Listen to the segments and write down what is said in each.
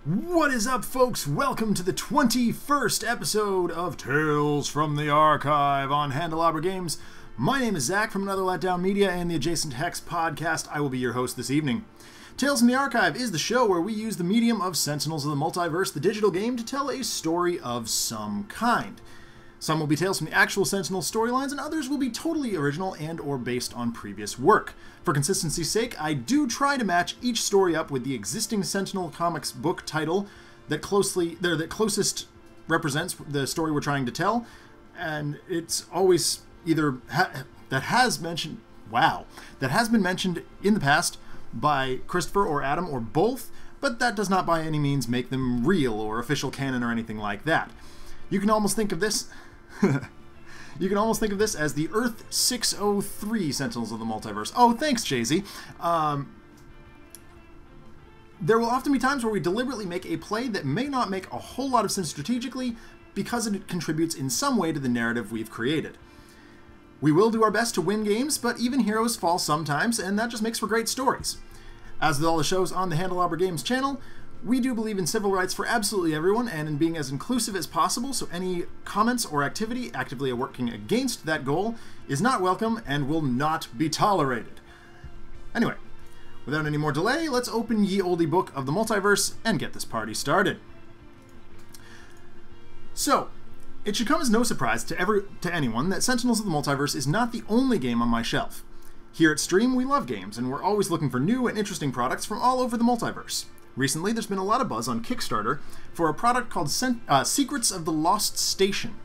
What is up, folks? Welcome to the 21st episode of Tales from the Archive on Handelabra Games. My name is Zach from Another Letdown Media and the Adjacent Hex podcast. I will be your host this evening. Tales from the Archive is the show where we use the medium of Sentinels of the Multiverse, the digital game, to tell a story of some kind. Some will be tales from the actual Sentinel storylines, and others will be totally original and or based on previous work. For consistency's sake, I do try to match each story up with the existing Sentinel comics book title that closest represents the story we're trying to tell, and it's always either that has been mentioned in the past by Christopher or Adam or both, but that does not by any means make them real or official canon or anything like that. You can almost think of this as the Earth 603 Sentinels of the Multiverse. Oh, thanks, Jay-Z. There will often be times where we deliberately make a play that may not make a whole lot of sense strategically because it contributes in some way to the narrative we've created. We will do our best to win games, but even heroes fall sometimes, and that just makes for great stories. As with all the shows on the Handelabra Games channel, we do believe in civil rights for absolutely everyone and in being as inclusive as possible, so any comments or activity actively working against that goal is not welcome and will not be tolerated. Anyway, without any more delay, let's open ye olde book of the multiverse and get this party started. So, it should come as no surprise to anyone that Sentinels of the Multiverse is not the only game on my shelf. Here at Stream, we love games, and we're always looking for new and interesting products from all over the multiverse. Recently, there's been a lot of buzz on Kickstarter for a product called Secrets of the Lost Station.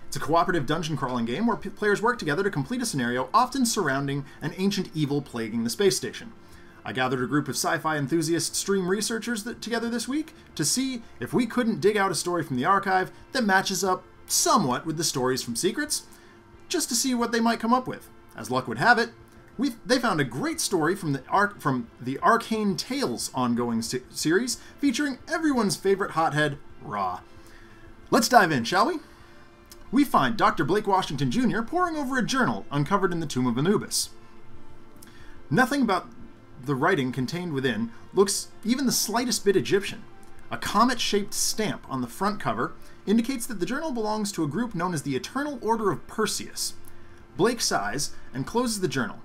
It's a cooperative dungeon crawling game where players work together to complete a scenario often surrounding an ancient evil plaguing the space station. I gathered a group of sci-fi enthusiast stream researchers together this week to see if we couldn't dig out a story from the archive that matches up somewhat with the stories from Secrets, just to see what they might come up with. As luck would have it, they found a great story from the Arcane Tales ongoing series, featuring everyone's favorite hothead, Ra. Let's dive in, shall we? We find Dr. Blake Washington Jr. poring over a journal uncovered in the tomb of Anubis. Nothing about the writing contained within looks even the slightest bit Egyptian. A comet-shaped stamp on the front cover indicates that the journal belongs to a group known as the Eternal Order of Perseus. Blake sighs and closes the journal.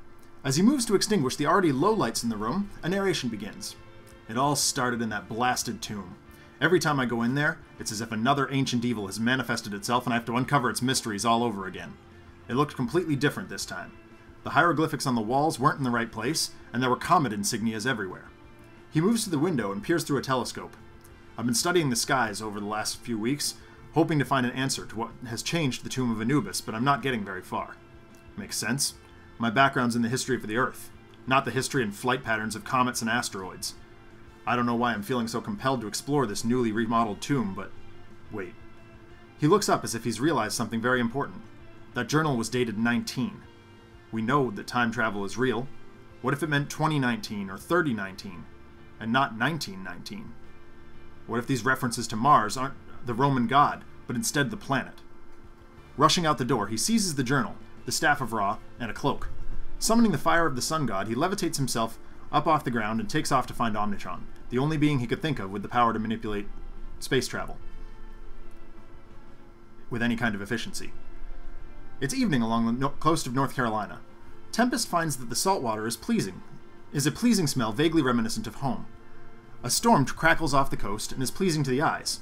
As he moves to extinguish the already low lights in the room, a narration begins. It all started in that blasted tomb. Every time I go in there, it's as if another ancient evil has manifested itself and I have to uncover its mysteries all over again. It looked completely different this time. The hieroglyphics on the walls weren't in the right place, and there were comet insignias everywhere. He moves to the window and peers through a telescope. I've been studying the skies over the last few weeks, hoping to find an answer to what has changed the tomb of Anubis, but I'm not getting very far. Makes sense. My background's in the history of the Earth, not the history and flight patterns of comets and asteroids. I don't know why I'm feeling so compelled to explore this newly remodeled tomb, but wait. He looks up as if he's realized something very important. That journal was dated 19. We know that time travel is real. What if it meant 2019 or 3019, and not 1919? What if these references to Mars aren't the Roman god, but instead the planet? Rushing out the door, he seizes the journal, the Staff of Ra, and a cloak. Summoning the fire of the sun god, he levitates himself up off the ground and takes off to find Omnitron, the only being he could think of with the power to manipulate space travel with any kind of efficiency. It's evening along the coast of North Carolina. Tempest finds that the salt water is a pleasing smell vaguely reminiscent of home. A storm crackles off the coast and is pleasing to the eyes.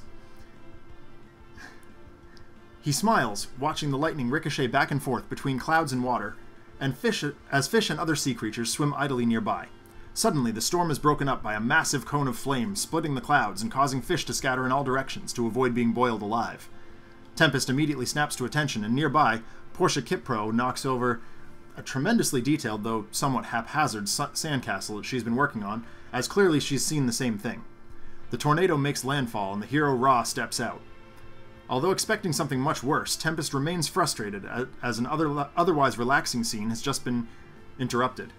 He smiles, watching the lightning ricochet back and forth between clouds and water, and fish and other sea creatures swim idly nearby. Suddenly, the storm is broken up by a massive cone of flame, splitting the clouds and causing fish to scatter in all directions to avoid being boiled alive. Tempest immediately snaps to attention, and nearby, Portia Kipro knocks over a tremendously detailed, though somewhat haphazard, sandcastle that she's been working on, as clearly she's seen the same thing. The tornado makes landfall, and the hero Ra steps out. Although expecting something much worse, Tempest remains frustrated as an otherwise relaxing scene has just been interrupted.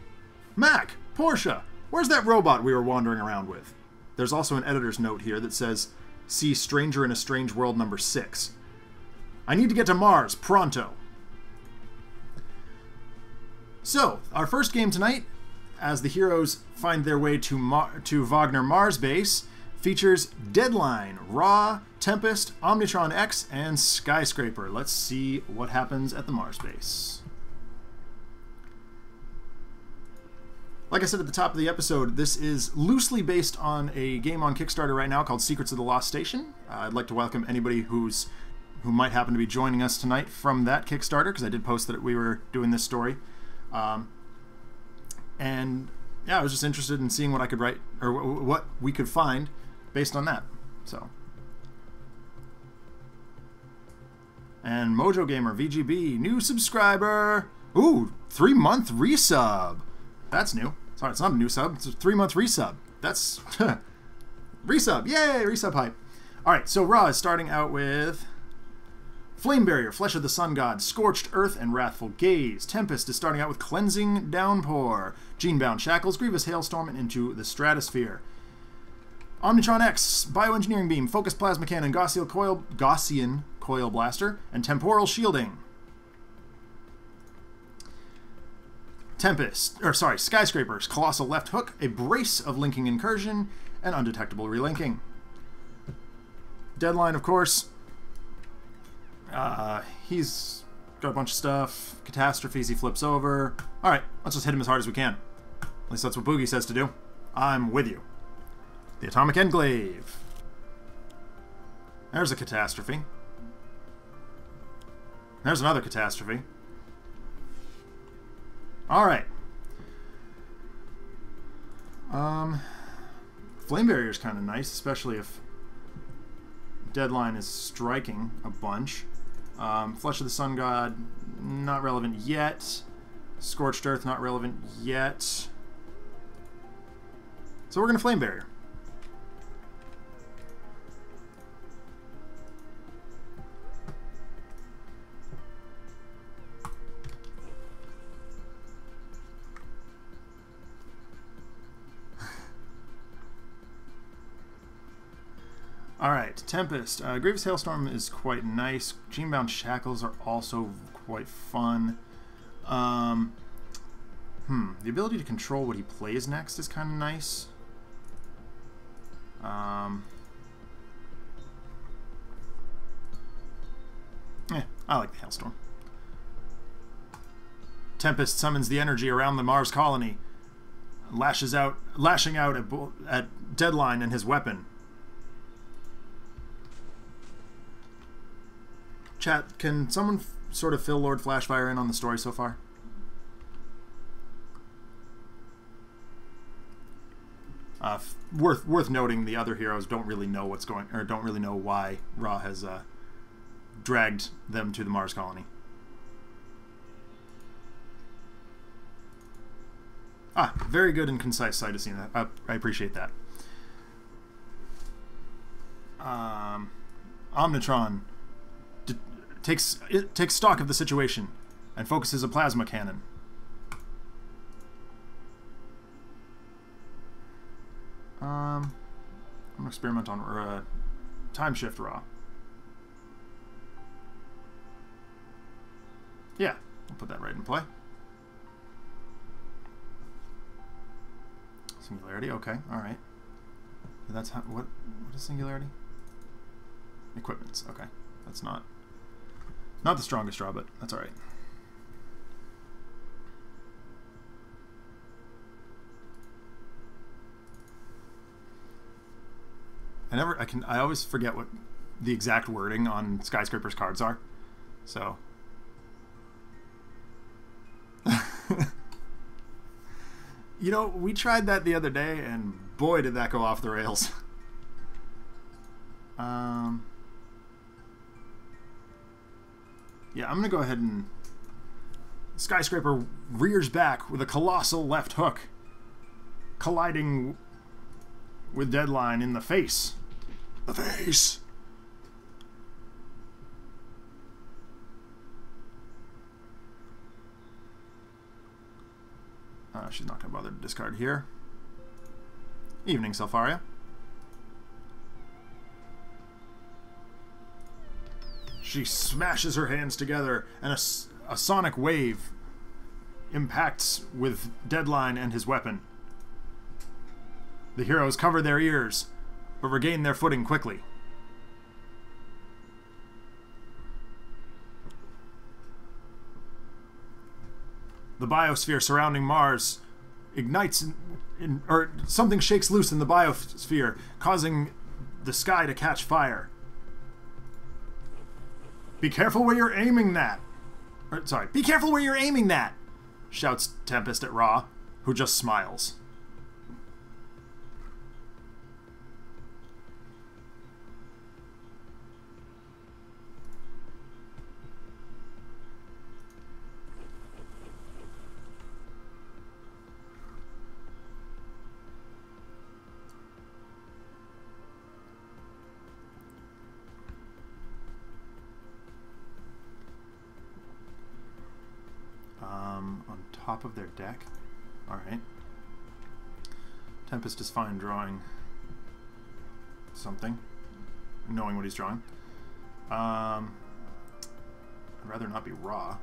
Mac! Portia! Where's that robot we were wandering around with? There's also an editor's note here that says, see Stranger in a Strange World number 6. I need to get to Mars, pronto! So, our first game tonight, as the heroes find their way to Wagner Mars base, Features Deadline, Raw, Tempest, Omnitron-X, and Skyscraper. Let's see what happens at the Mars base. Like I said at the top of the episode, this is loosely based on a game on Kickstarter right now called Secrets of the Lost Station. I'd like to welcome anybody who might happen to be joining us tonight from that Kickstarter, because I did post that we were doing this story. And yeah, I was just interested in seeing what I could write, or what we could find based on that. So, and Mojo Gamer VGB, new subscriber. Ooh, 3-month resub. That's new. Sorry, it's not a new sub. It's a 3-month resub. That's resub. Yay, resub hype. All right, so Raw is starting out with Flame Barrier, Flesh of the Sun God, Scorched Earth, and Wrathful Gaze. Tempest is starting out with Cleansing Downpour, Genebound Shackles, Grievous Hailstorm, and Into the Stratosphere. Omnitron-X, Bioengineering Beam, Focus Plasma Cannon, Gaussian Coil Blaster, and Temporal Shielding. Skyscrapers, Colossal Left Hook, a Brace of Linking Incursion, and Undetectable Relinking. Deadline, of course. He's got a bunch of stuff. Catastrophes, he flips over. Alright, let's just hit him as hard as we can. At least that's what Boogie says to do. I'm with you. The Atomic Enclave. There's a catastrophe. There's another catastrophe. Alright. Flame Barrier is kind of nice, especially if Deadline is striking a bunch. Flesh of the Sun God, not relevant yet. Scorched Earth, not relevant yet. So we're going to Flame Barrier. Alright, Tempest. Grievous Hailstorm is quite nice. Genebound Shackles are also quite fun. The ability to control what he plays next is kind of nice. I like the Hailstorm. Tempest summons the energy around the Mars colony, lashing out at Deadline and his weapon. Chat, can someone sort of fill Lord Flashfire in on the story so far? Worth noting, the other heroes don't really know what's going, or don't really know why Ra has dragged them to the Mars colony. Very good and concise cytosine. I appreciate that. Omnitron takes stock of the situation and focuses a plasma cannon. I'm gonna experiment on time shift Raw. Yeah, I'll put that right in play. Singularity, okay, all right. That's how, what is singularity? Equipments, okay. That's not the strongest draw, but that's all right. I always forget what the exact wording on Skyscraper's cards are. So you know, we tried that the other day and boy did that go off the rails. Yeah, I'm gonna go ahead and Skyscraper rears back with a colossal left hook, colliding with Deadline in the face. The face! She's not going to bother to discard here. Evening, Selfaria. She smashes her hands together, and a sonic wave impacts with Deadline and his weapon. The heroes cover their ears, but regain their footing quickly. The biosphere surrounding Mars ignites, or something shakes loose in the biosphere, causing the sky to catch fire. Be careful where you're aiming that. Sorry, be careful where you're aiming that, shouts Tempest at Ra, who just smiles. On top of their deck. Alright. Tempest is fine drawing something, knowing what he's drawing. I'd rather not be Ra.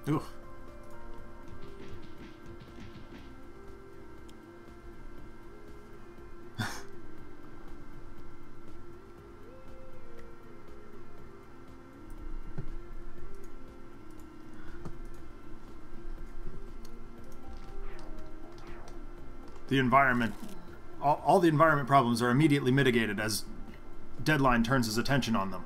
Ooh. The environment, all the environment problems are immediately mitigated as Deadline turns his attention on them.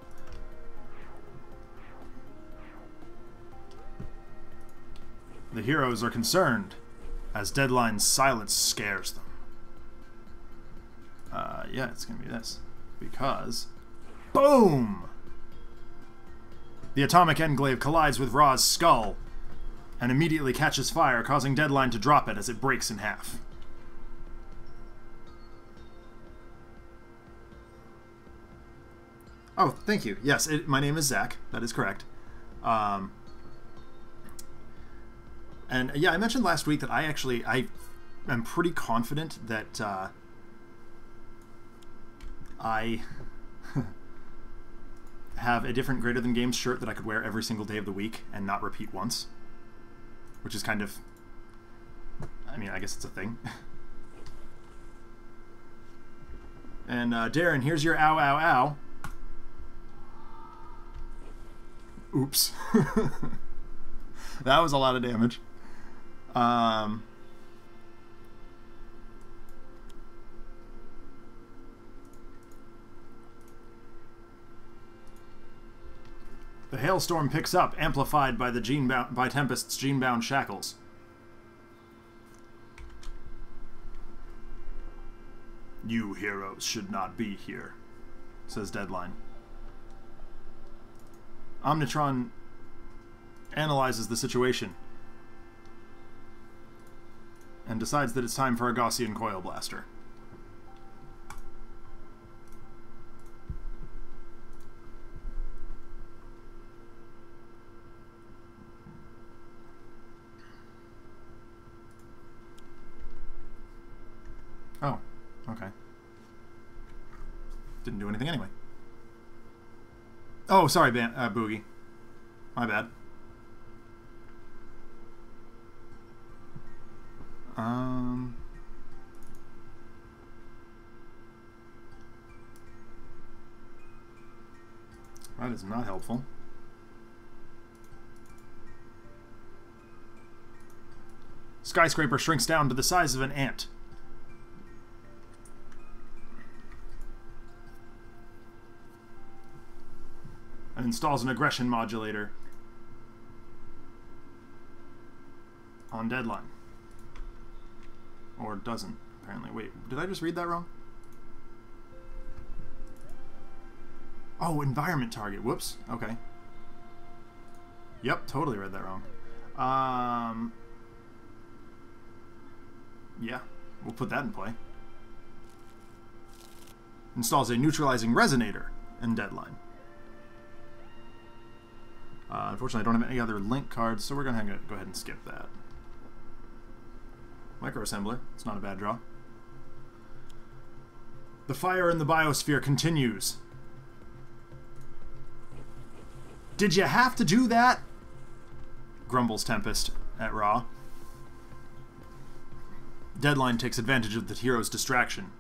The heroes are concerned as Deadline's silence scares them. Yeah, it's gonna be this. Because... boom! The atomic enclave collides with Ra's skull and immediately catches fire, causing Deadline to drop it as it breaks in half. Oh, thank you. Yes, my name is Zach. That is correct. And yeah, I mentioned last week that I am pretty confident that I have a different Greater Than Games shirt that I could wear every single day of the week and not repeat once. Which is kind of... I mean, I guess it's a thing. And Darren, here's your ow, ow, ow. Oops. That was a lot of damage. The hailstorm picks up, amplified by by Tempest's gene-bound shackles. You heroes should not be here, says Deadline. Omnitron analyzes the situation and decides that it's time for a Gaussian coil blaster. Oh, okay. Didn't do anything anyway. Oh, sorry, Boogie. My bad. That is not helpful. Skyscraper shrinks down to the size of an ant. And installs an aggression modulator on Deadline. Or doesn't, apparently. Wait, did I just read that wrong? Oh, environment target. Whoops. Okay. Yep, totally read that wrong. Yeah, we'll put that in play. Installs a neutralizing resonator in Deadline. Unfortunately, I don't have any other link cards, so we're going to go ahead and skip that. Microassembler. It's not a bad draw. The fire in the biosphere continues. Did you have to do that? Grumbles Tempest at Ra. Deadline takes advantage of the hero's distraction.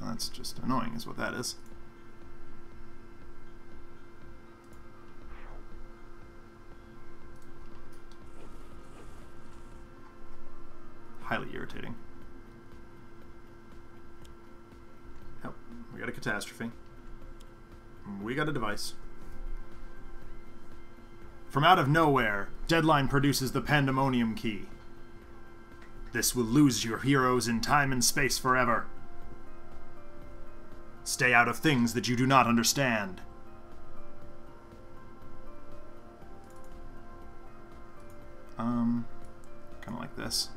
That's just annoying, is what that is. Highly irritating. Yep, we got a catastrophe. We got a device. From out of nowhere, Deadline produces the Pandemonium Key. This will lose your heroes in time and space forever. Stay out of things that you do not understand. Kind of like this.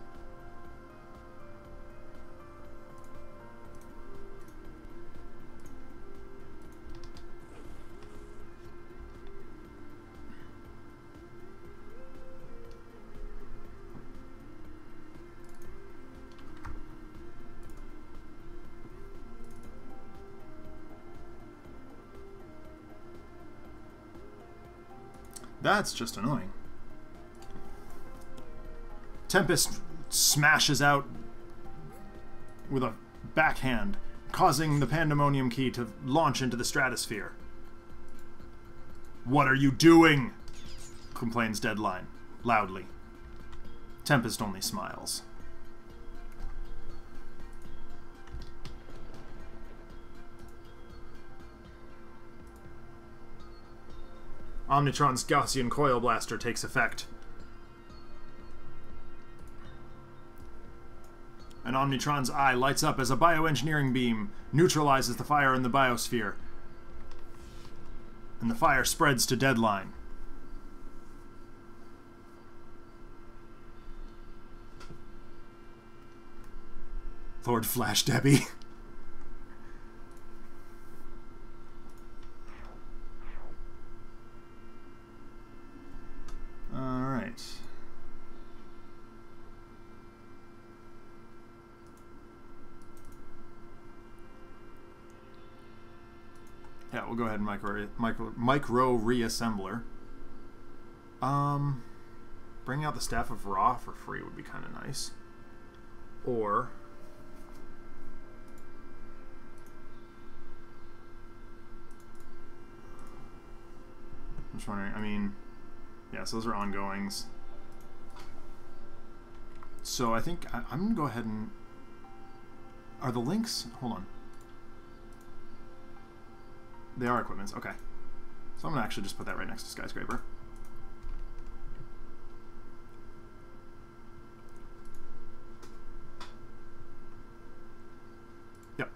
That's just annoying. Tempest smashes out with a backhand, causing the Pandemonium Key to launch into the stratosphere. "What are you doing?" complains Deadline, loudly. Tempest only smiles. Omnitron's Gaussian Coil Blaster takes effect. And Omnitron's eye lights up as a bioengineering beam neutralizes the fire in the biosphere. And the fire spreads to Deadline. Lord Flash Debbie. Yeah, we'll go ahead and micro reassembler. Bringing out the Staff of Ra for free would be kind of nice. Or I'm just wondering, I mean, yeah, so those are ongoings. So I think I'm going to go ahead and... Are the links... Hold on. They are equipments, okay. So I'm going to actually just put that right next to Skyscraper. Yep.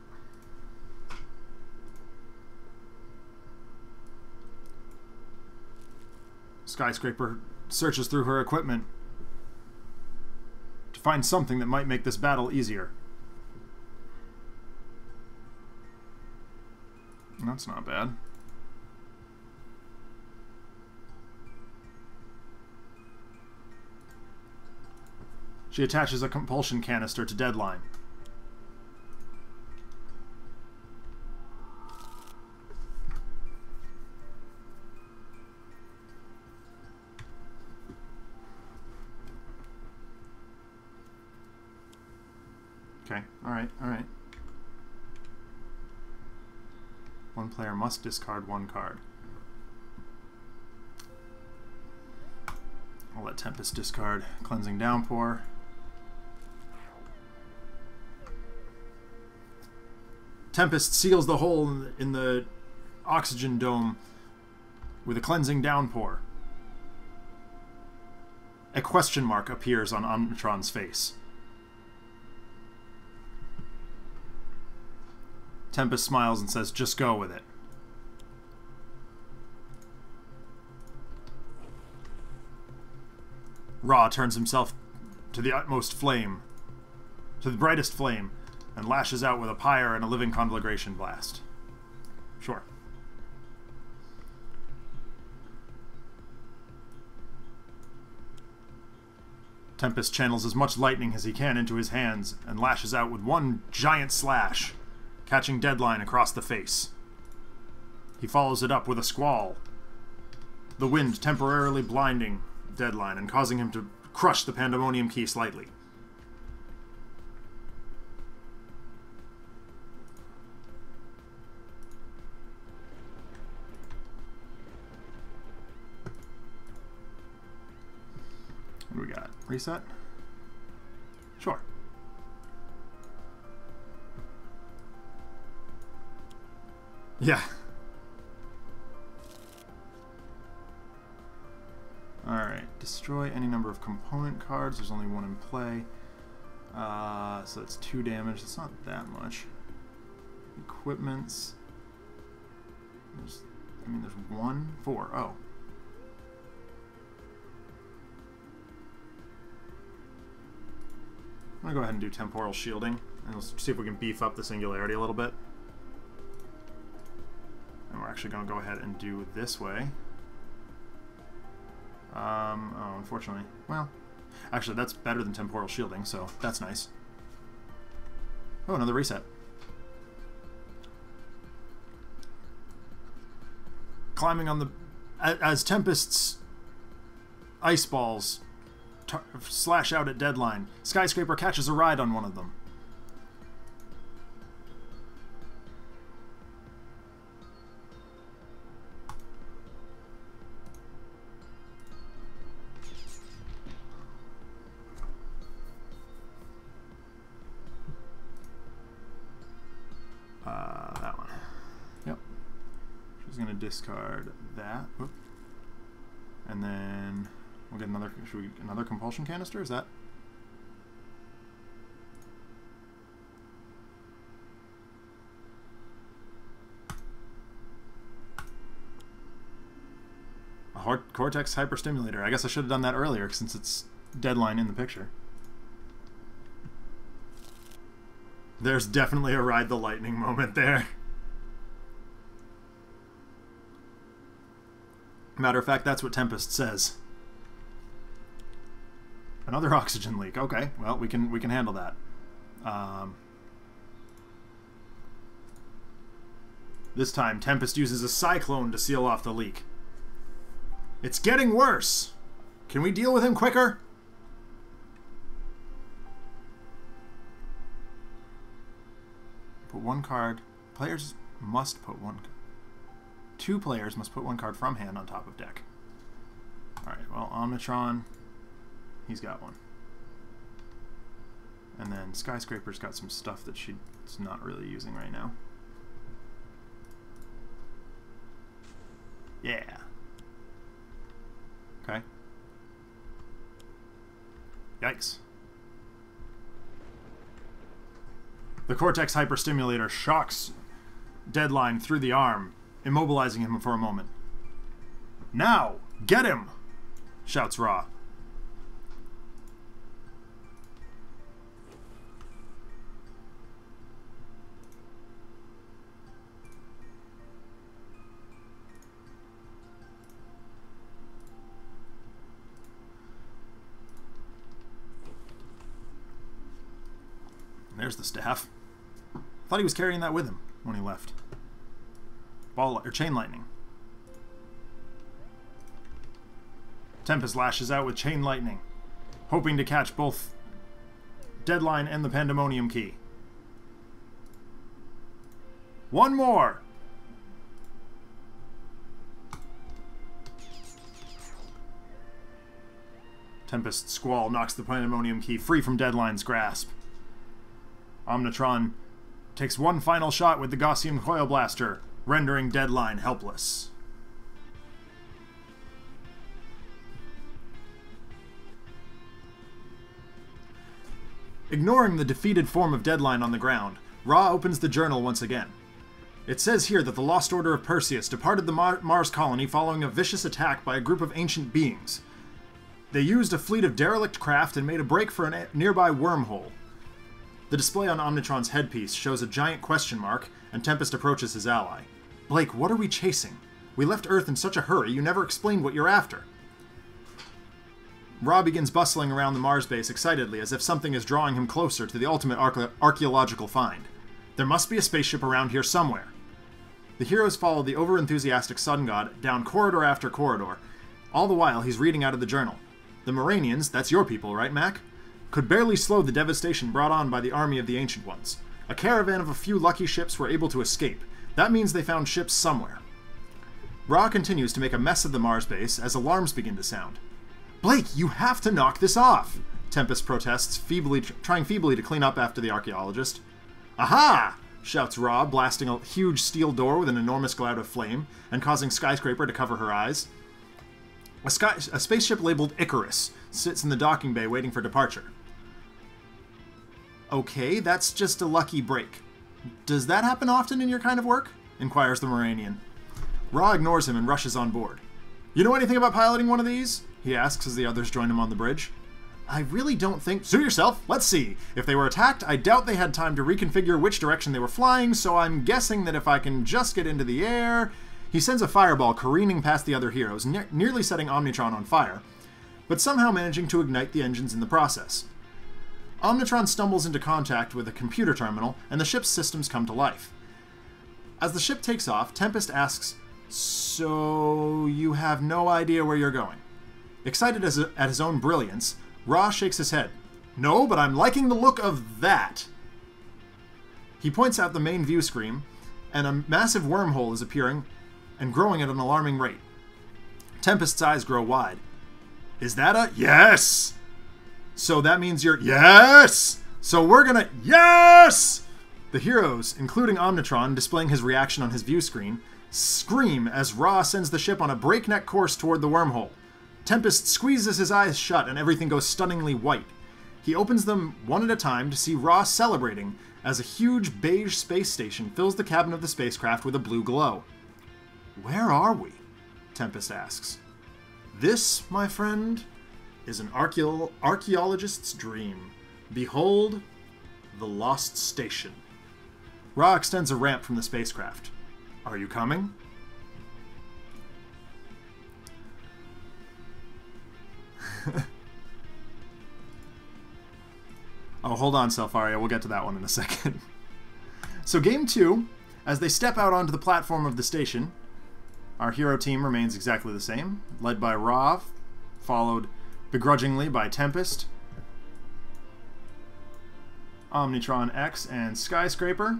Skyscraper searches through her equipment to find something that might make this battle easier. That's not bad. She attaches a compulsion canister to Deadline. Okay, alright, alright. One player must discard one card. I'll let Tempest discard Cleansing Downpour. Tempest seals the hole in the oxygen dome with a Cleansing Downpour. A question mark appears on Omnitron's face. Tempest smiles and says, "Just go with it." Ra turns himself to the utmost flame, to the brightest flame, and lashes out with a pyre and a living conflagration blast. Sure. Tempest channels as much lightning as he can into his hands and lashes out with one giant slash, catching Deadline across the face. He follows it up with a squall, the wind temporarily blinding Deadline and causing him to crush the Pandemonium Key slightly. What do we got? Reset? Sure. Yeah. Alright. Destroy any number of component cards. There's only one in play. So that's 2 damage. That's not that much. Equipments. There's 1? 4. Oh. I'm going to go ahead and do Temporal Shielding, and we'll see if we can beef up the Singularity a little bit. And we're actually going to go ahead and do this way. Oh, unfortunately. Well, actually, that's better than Temporal Shielding, so that's nice. Oh, another reset. Climbing on the... As Tempest's ice balls slash out at Deadline, Skyscraper catches a ride on one of them. That one. Yep. She's going to discard that. Oop. And then... we'll get another. Should we another compulsion canister? Is that? A Cortex hyperstimulator. I guess I should have done that earlier since it's Deadline in the picture. There's definitely a ride the lightning moment there. Matter of fact, that's what Tempest says. Another oxygen leak. Okay, well, we can handle that. This time, Tempest uses a cyclone to seal off the leak. It's getting worse. Can we deal with him quicker? Put 1 card. Players must put 1. 2 players must put 1 card from hand on top of deck. All right. Well, Omnitron. He's got 1. And then Skyscraper's got some stuff that she's not really using right now. Yeah. Okay. Yikes. The Cortex Hyperstimulator shocks Deadline through the arm, immobilizing him for a moment. Now, get him! Shouts Ra. There's the staff. Thought he was carrying that with him when he left. Chain lightning. Tempest lashes out with chain lightning, hoping to catch both Deadline and the Pandemonium Key. 1 more. Tempest's squall knocks the Pandemonium Key free from Deadline's grasp. Omnitron takes 1 final shot with the Gaussian Coil Blaster, rendering Deadline helpless. Ignoring the defeated form of Deadline on the ground, Ra opens the journal once again. It says here that the Lost Order of Perseus departed the Mars colony following a vicious attack by a group of ancient beings. They used a fleet of derelict craft and made a break for a nearby wormhole. The display on Omnitron's headpiece shows a giant question mark, and Tempest approaches his ally. Blake, what are we chasing? We left Earth in such a hurry, you never explained what you're after. Ra begins bustling around the Mars base excitedly, as if something is drawing him closer to the ultimate archaeological find. There must be a spaceship around here somewhere. The heroes follow the over-enthusiastic sun god down corridor after corridor. All the while, he's reading out of the journal. The Moranians, that's your people, right, Mac? Could barely slow the devastation brought on by the army of the Ancient Ones. A caravan of a few lucky ships were able to escape. That means they found ships somewhere. Ra continues to make a mess of the Mars base as alarms begin to sound. Blake, you have to knock this off! Tempest protests, trying feebly to clean up after the archaeologist. Aha! Shouts Ra, blasting a huge steel door with an enormous cloud of flame, and causing Skyscraper to cover her eyes. A spaceship labeled Icarus sits in the docking bay waiting for departure. Okay, that's just a lucky break. Does that happen often in your kind of work? Inquires the Moranian. Ra ignores him and rushes on board. You know anything about piloting one of these? He asks as the others join him on the bridge. I really don't think... Suit yourself! Let's see. If they were attacked, I doubt they had time to reconfigure which direction they were flying, so I'm guessing that if I can just get into the air... He sends a fireball careening past the other heroes, nearly setting Omnitron on fire, but somehow managing to ignite the engines in the process. Omnitron stumbles into contact with a computer terminal, and the ship's systems come to life. As the ship takes off, Tempest asks, So you have no idea where you're going? Excited at his own brilliance, Ra shakes his head. No, but I'm liking the look of that. He points out the main view screen, and a massive wormhole is appearing and growing at an alarming rate. Tempest's eyes grow wide. Is that a... Yes! So that means you're... Yes! So we're gonna... Yes! The heroes, including Omnitron, displaying his reaction on his view screen, scream as Ra sends the ship on a breakneck course toward the wormhole. Tempest squeezes his eyes shut and everything goes stunningly white. He opens them one at a time to see Ra celebrating as a huge beige space station fills the cabin of the spacecraft with a blue glow. Where are we? Tempest asks. This, my friend, is an archaeologist's dream. Behold, the lost station. Ra extends a ramp from the spacecraft. Are you coming? Oh, hold on, Selfaria. We'll get to that one in a second. So Game 2, as they step out onto the platform of the station, our hero team remains exactly the same, led by Ra, followed begrudgingly by Tempest, Omnitron-X, and Skyscraper.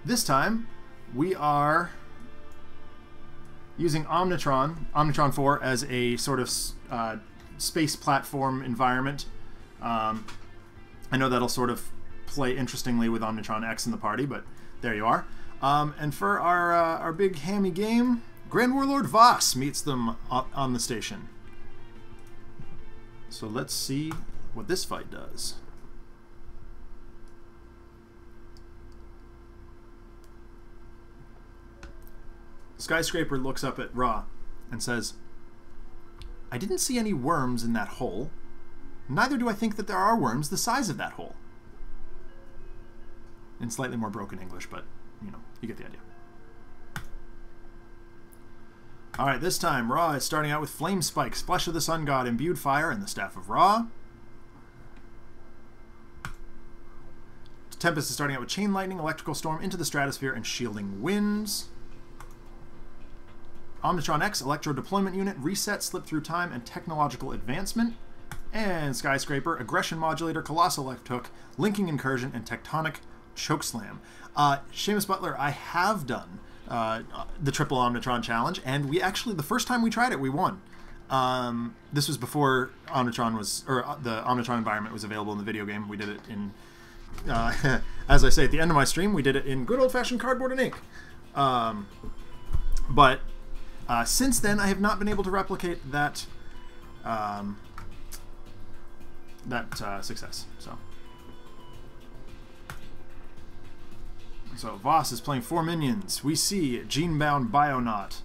This time, we are using Omnitron 4 as a sort of space platform environment. I know that'll sort of play interestingly with Omnitron-X in the party, but there you are. And for our big hammy game, Grand Warlord Voss meets them on the station. So let's see what this fight does. Skyscraper looks up at Ra and says, I didn't see any worms in that hole. Neither do I think that there are worms the size of that hole. In slightly more broken English, but, you know, you get the idea. Alright, this time, Ra is starting out with Flame Spikes, Flesh of the Sun God, Imbued Fire, and the Staff of Ra. Tempest is starting out with Chain Lightning, Electrical Storm, Into the Stratosphere, and Shielding Winds. Omnitron-X, Electro Deployment Unit, Reset, Slip Through Time, and Technological Advancement. And Skyscraper, Aggression Modulator, Colossal Left Hook, Linking Incursion, and Tectonic Chokeslam. Seamus Butler, I have done the Triple Omnitron Challenge, and we actually, the first time we tried it, we won. This was before Omnitron was, or the Omnitron environment was available in the video game. We did it in, as I say at the end of my stream, we did it in good old-fashioned cardboard and ink. But since then, I have not been able to replicate that success. So Voss is playing 4 minions. We see Gene-bound Bionaut,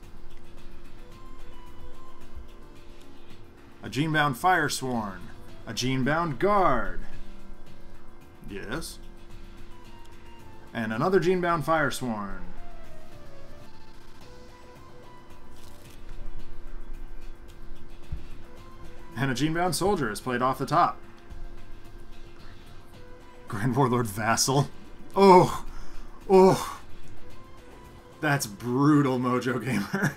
a Gene-bound Firesworn, a Gene-bound Guard, yes, and another Gene-bound Firesworn. And a Gene-bound soldier is played off the top. Grand Warlord Vassal. Oh! Oh! That's brutal, Mojo Gamer.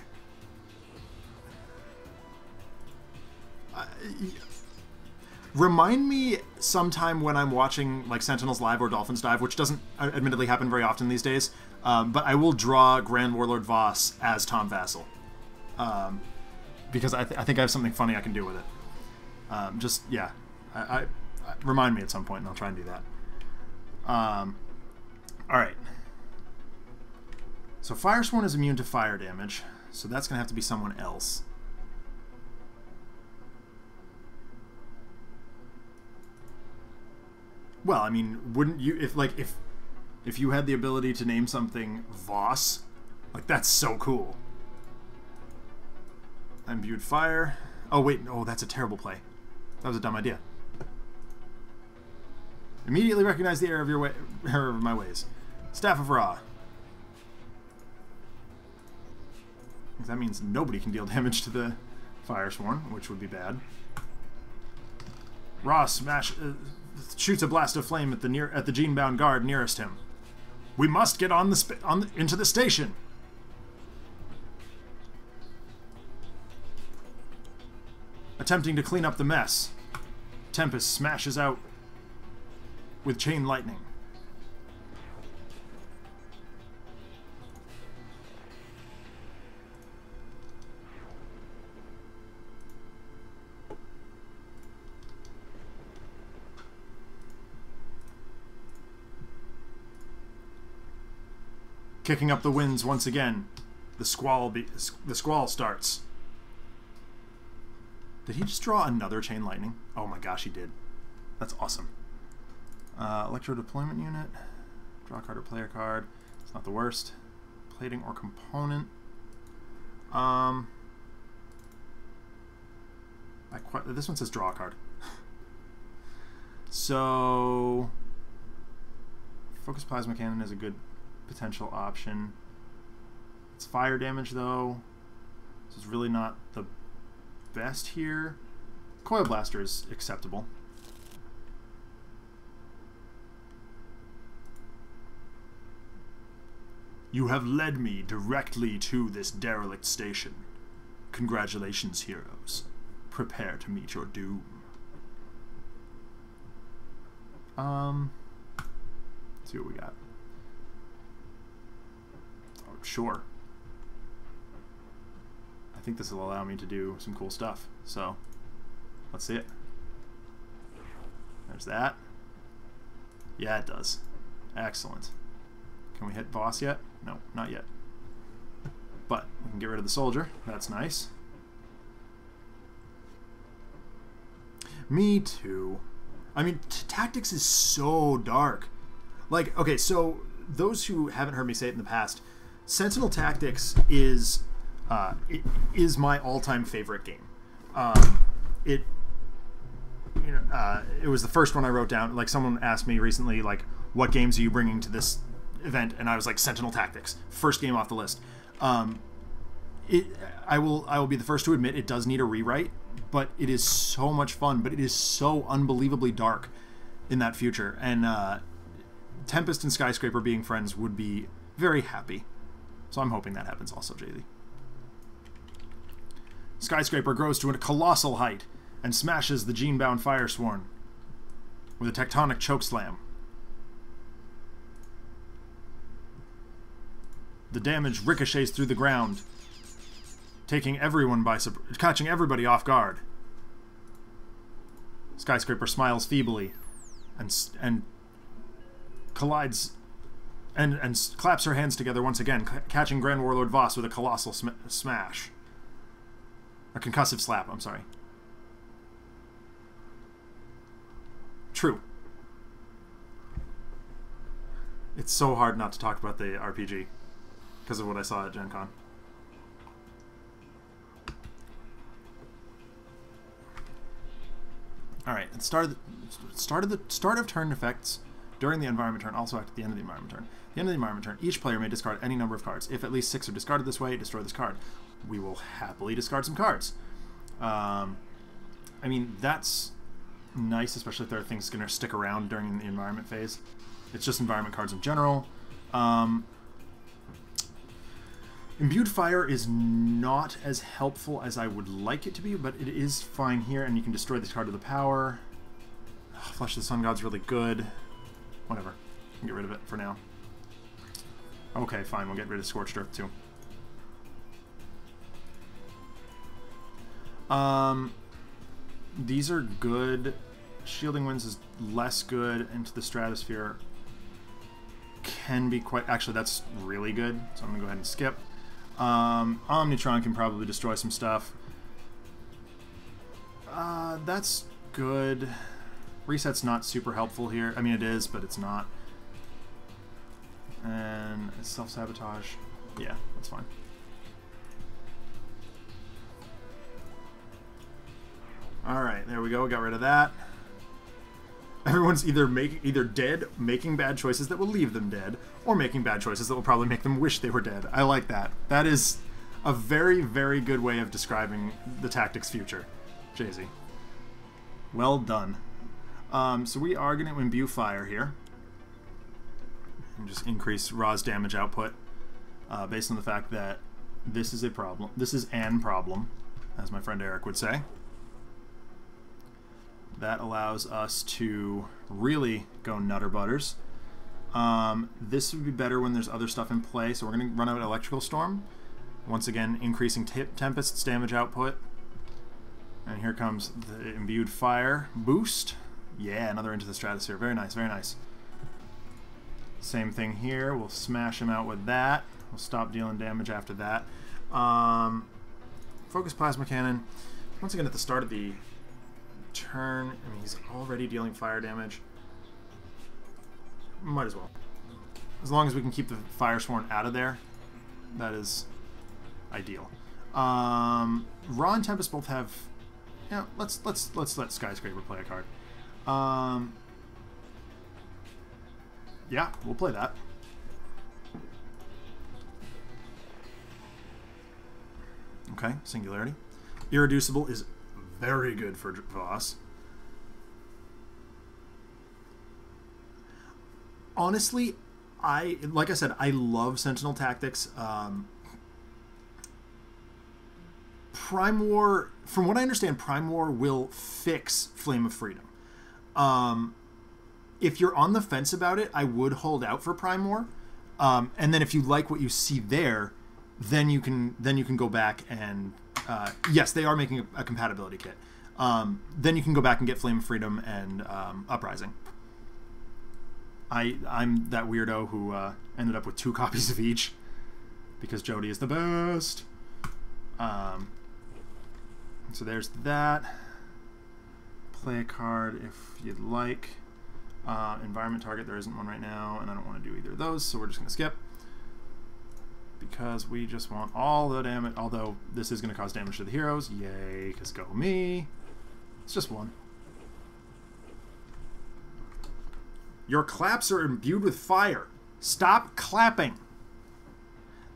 Remind me sometime when I'm watching like Sentinels Live or Dolphins Dive, which doesn't admittedly happen very often these days, but I will draw Grand Warlord Voss as Tom Vassal. Because I think I have something funny I can do with it. Just, yeah. I remind me at some point, and I'll try and do that. Alright. So Firesworn is immune to fire damage, so that's going to have to be someone else. Well, I mean, wouldn't you, if you had the ability to name something Voss, like, that's so cool. Imbued fire. Oh, wait, oh, that's a terrible play. That was a dumb idea. Immediately recognize the error of your error of my ways. Staff of Ra. That means nobody can deal damage to the Firesworn, which would be bad. Ra shoots a blast of flame at the Gene-bound guard nearest him. We must get into the station. Attempting to clean up the mess, Tempest smashes out with chain lightning. Kicking up the winds once again, the squall starts. Did he just draw another chain lightning? Oh my gosh, he did. That's awesome. Electro deployment unit. Draw a card or play a card. It's not the worst. Plating or component. This one says draw a card. So Focus Plasma Cannon is a good potential option. It's fire damage though. This is really not the best here. Coil Blaster is acceptable. You have led me directly to this derelict station. Congratulations, heroes. Prepare to meet your doom. Let's see what we got. Oh, sure. I think this will allow me to do some cool stuff. So, let's see it. There's that. Yeah, it does. Excellent. Can we hit Voss yet? No, not yet. But we can get rid of the soldier. That's nice. Me too. I mean, tactics is so dark. Like, okay, so those who haven't heard me say it in the past, Sentinel Tactics is my all-time favorite game. It was the first one I wrote down. Like, someone asked me recently, like, what games are you bringing to this event? And I was like, Sentinel Tactics, first game off the list. I will be the first to admit it does need a rewrite, but it is so much fun. But it is so unbelievably dark in that future, and Tempest and Skyscraper being friends would be very happy. So I'm hoping that happens also, JD. Skyscraper grows to a colossal height and smashes the Gene-bound Firesworn with a tectonic chokeslam. The damage ricochets through the ground, catching everybody off guard. Skyscraper smiles feebly and collides and claps her hands together once again, catching Grand Warlord Voss with a colossal smash. A concussive slap, I'm sorry. True. It's so hard not to talk about the RPG because of what I saw at Gen Con. Alright, and start of turn effects during the environment turn also act at the end of the environment turn. At the end of the environment turn, each player may discard any number of cards. If at least 6 are discarded this way, destroy this card. We will happily discard some cards. I mean, that's nice, especially if there are things going to stick around during the environment phase. It's just environment cards in general. Imbued Fire is not as helpful as I would like it to be, but it is fine here, and you can destroy this card with the power. Flesh of the Sun God's really good. Whatever. Can get rid of it for now. Okay, fine. We'll get rid of Scorched Earth, too. These are good. Shielding Winds is less good. Into the Stratosphere can be quite... Actually, that's really good, so I'm going to go ahead and skip. Omnitron can probably destroy some stuff. That's good. Reset's not super helpful here. I mean, it is, but it's not. And self-sabotage. Yeah, that's fine. Alright, there we go. We got rid of that. Everyone's either dead, making bad choices that will leave them dead, or making bad choices that will probably make them wish they were dead. I like that. That is a very, very good way of describing the tactics future. Jay-Z. Well done. So we are going to imbue fire here. And just increase Ra's damage output based on the fact that this is a problem. This is an problem, as my friend Eric would say. That allows us to really go nutter butters. This would be better when there's other stuff in play, so we're going to run out Electrical Storm. Once again, increasing Tempest's damage output. And here comes the Imbued Fire boost. Yeah, another Into the Stratosphere. Very nice, very nice. Same thing here. We'll smash him out with that. We'll stop dealing damage after that. Focus Plasma Cannon. Once again, at the start of the turn, I mean, he's already dealing fire damage. Might as well. As long as we can keep the Fire Sworn out of there, that is ideal. Ra and Tempest both have... Yeah, let's let Skyscraper play a card. Yeah, we'll play that. Okay, Singularity. Irreducible is very good for Voss. Honestly, like I said, I love Sentinel tactics. Prime War, from what I understand, Prime War will fix Flame of Freedom. If you're on the fence about it, I would hold out for Prime War. And then if you like what you see there, then you can go back and yes, they are making a compatibility kit. Then you can go back and get Flame of Freedom and Uprising. I'm that weirdo who ended up with 2 copies of each because Jody is the best. So there's that. Play a card if you'd like. Environment target, there isn't one right now, and I don't want to do either of those, so we're just going to skip. Because we just want all the damage, although this is going to cause damage to the heroes. Yay, because go me. It's just 1. Your claps are imbued with fire. Stop clapping.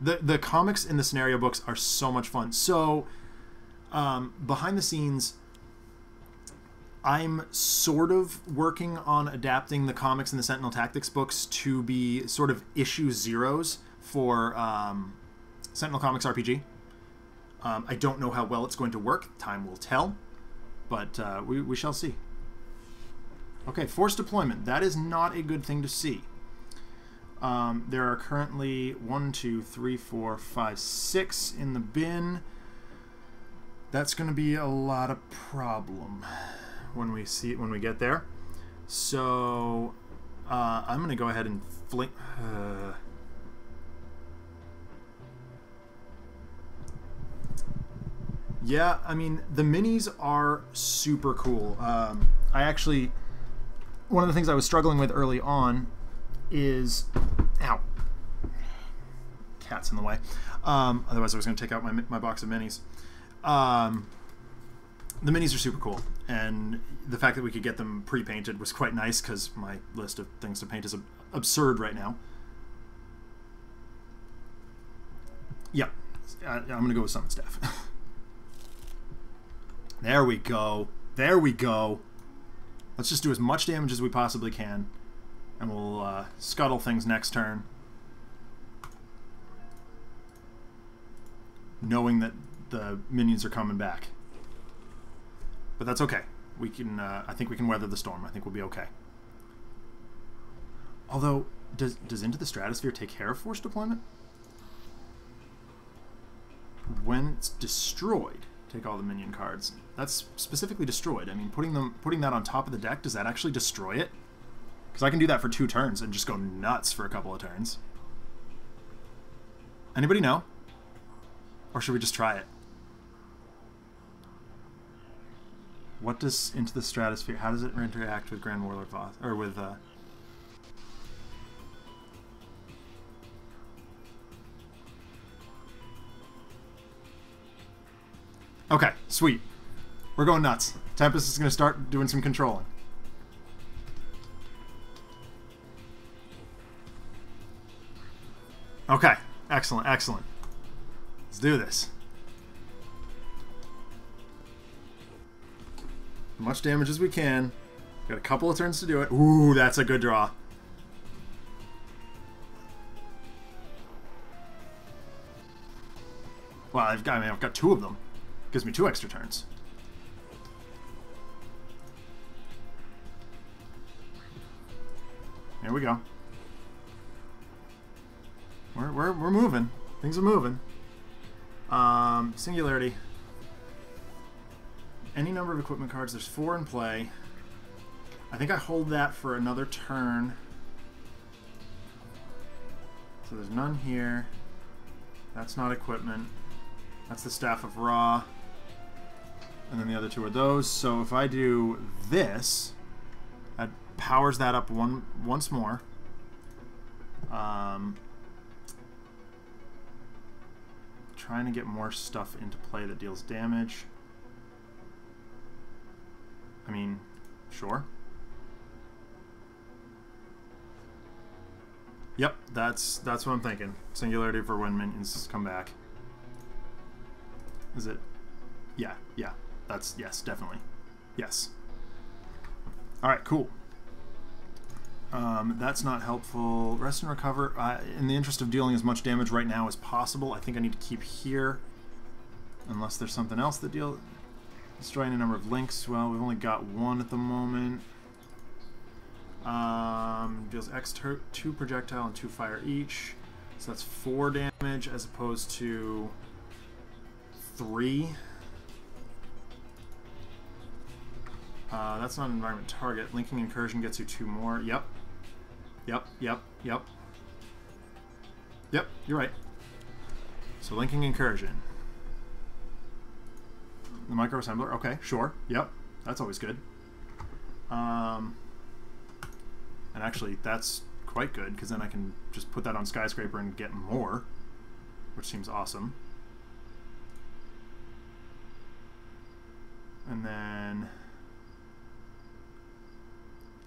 The comics in the scenario books are so much fun. So, behind the scenes, I'm sort of working on adapting the comics and the Sentinel Tactics books to be sort of issue zeros for Sentinel Comics RPG. I don't know how well it's going to work. Time will tell. But we shall see. Okay, forced deployment. That is not a good thing to see. There are currently 1, 2, 3, 4, 5, 6 in the bin. That's going to be a lot of problem when we get there. So I'm going to go ahead and fling. Yeah, I mean the minis are super cool. I actually, one of the things I was struggling with early on is, ow, cat's in the way. Otherwise I was going to take out my box of minis. The minis are super cool, and the fact that we could get them pre-painted was quite nice because my list of things to paint is absurd right now. Yeah, I'm going to go with Summon Staff. There we go. There we go. Let's just do as much damage as we possibly can. And we'll scuttle things next turn. Knowing that the minions are coming back. But that's okay. We can, I think we can weather the storm. I think we'll be okay. Although, does Into the Stratosphere take care of force deployment? When it's destroyed, take all the minion cards. That's specifically destroyed. I mean, putting that on top of the deck, does that actually destroy it? Because I can do that for 2 turns and just go nuts for a couple of turns. Anybody know? Or should we just try it? What does Into the Stratosphere, how does it interact with Grand Warlord Voss, or with, Okay, sweet. We're going nuts. Tempest is going to start doing some controlling. Okay, excellent, excellent. Let's do this. As much damage as we can. Got a couple of turns to do it. Ooh, that's a good draw. Well, I've got 2 of them. Gives me 2 extra turns. Here we go. We're moving. Things are moving. Singularity. Any number of equipment cards. There's 4 in play. I think I hold that for another turn. So there's none here. That's not equipment. That's the Staff of Ra. And then the other 2 are those. So if I do this, that powers that up once more. Trying to get more stuff into play that deals damage. I mean, sure. Yep, that's what I'm thinking. Singularity for when minions come back. Is it? Yeah. That's, yes, definitely. Yes. Alright, cool. That's not helpful. Rest and recover. In the interest of dealing as much damage right now as possible, I think I need to keep here. Unless there's something else that destroying a number of links. Well, we've only got 1 at the moment. Deals X 2 projectile and 2 fire each. So that's 4 damage as opposed to 3. That's not an environment target. Linking incursion gets you 2 more. Yep. Yep, you're right. So linking incursion. The micro assembler. Okay, sure. Yep, that's always good. And actually, that's quite good because then I can just put that on Skyscraper and get more, which seems awesome. And then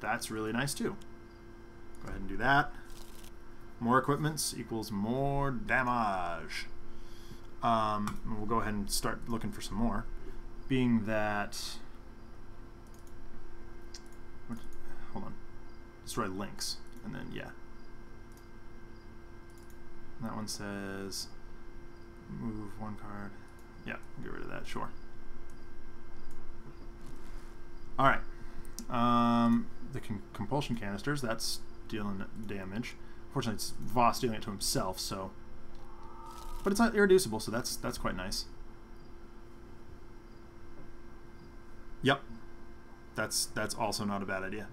that's really nice too. Go ahead and do that. More equipments equals more damage. We'll go ahead and start looking for some more. Being that... Hold on. Destroy links. And then, yeah. That one says... Move 1 card. Yeah, get rid of that, sure. Alright. The compulsion canisters, that's dealing damage. Fortunately, it's Voss dealing it to himself, so... But it's not irreducible, so that's quite nice. Yep. That's also not a bad idea.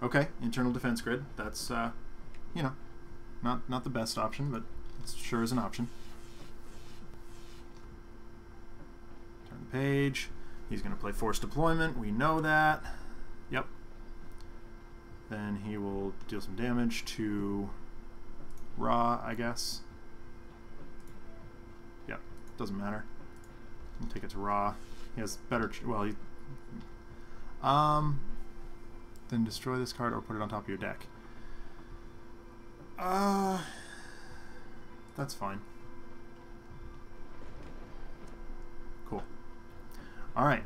Okay, internal defense grid. That's, you know, not the best option, but it sure is an option. Turn the page. He's going to play force deployment. We know that. Yep. Then he will deal some damage to Ra, I guess. Yep, doesn't matter. We'll take it to Ra. He has better... well, he... Then destroy this card or put it on top of your deck. That's fine. Cool. Alright.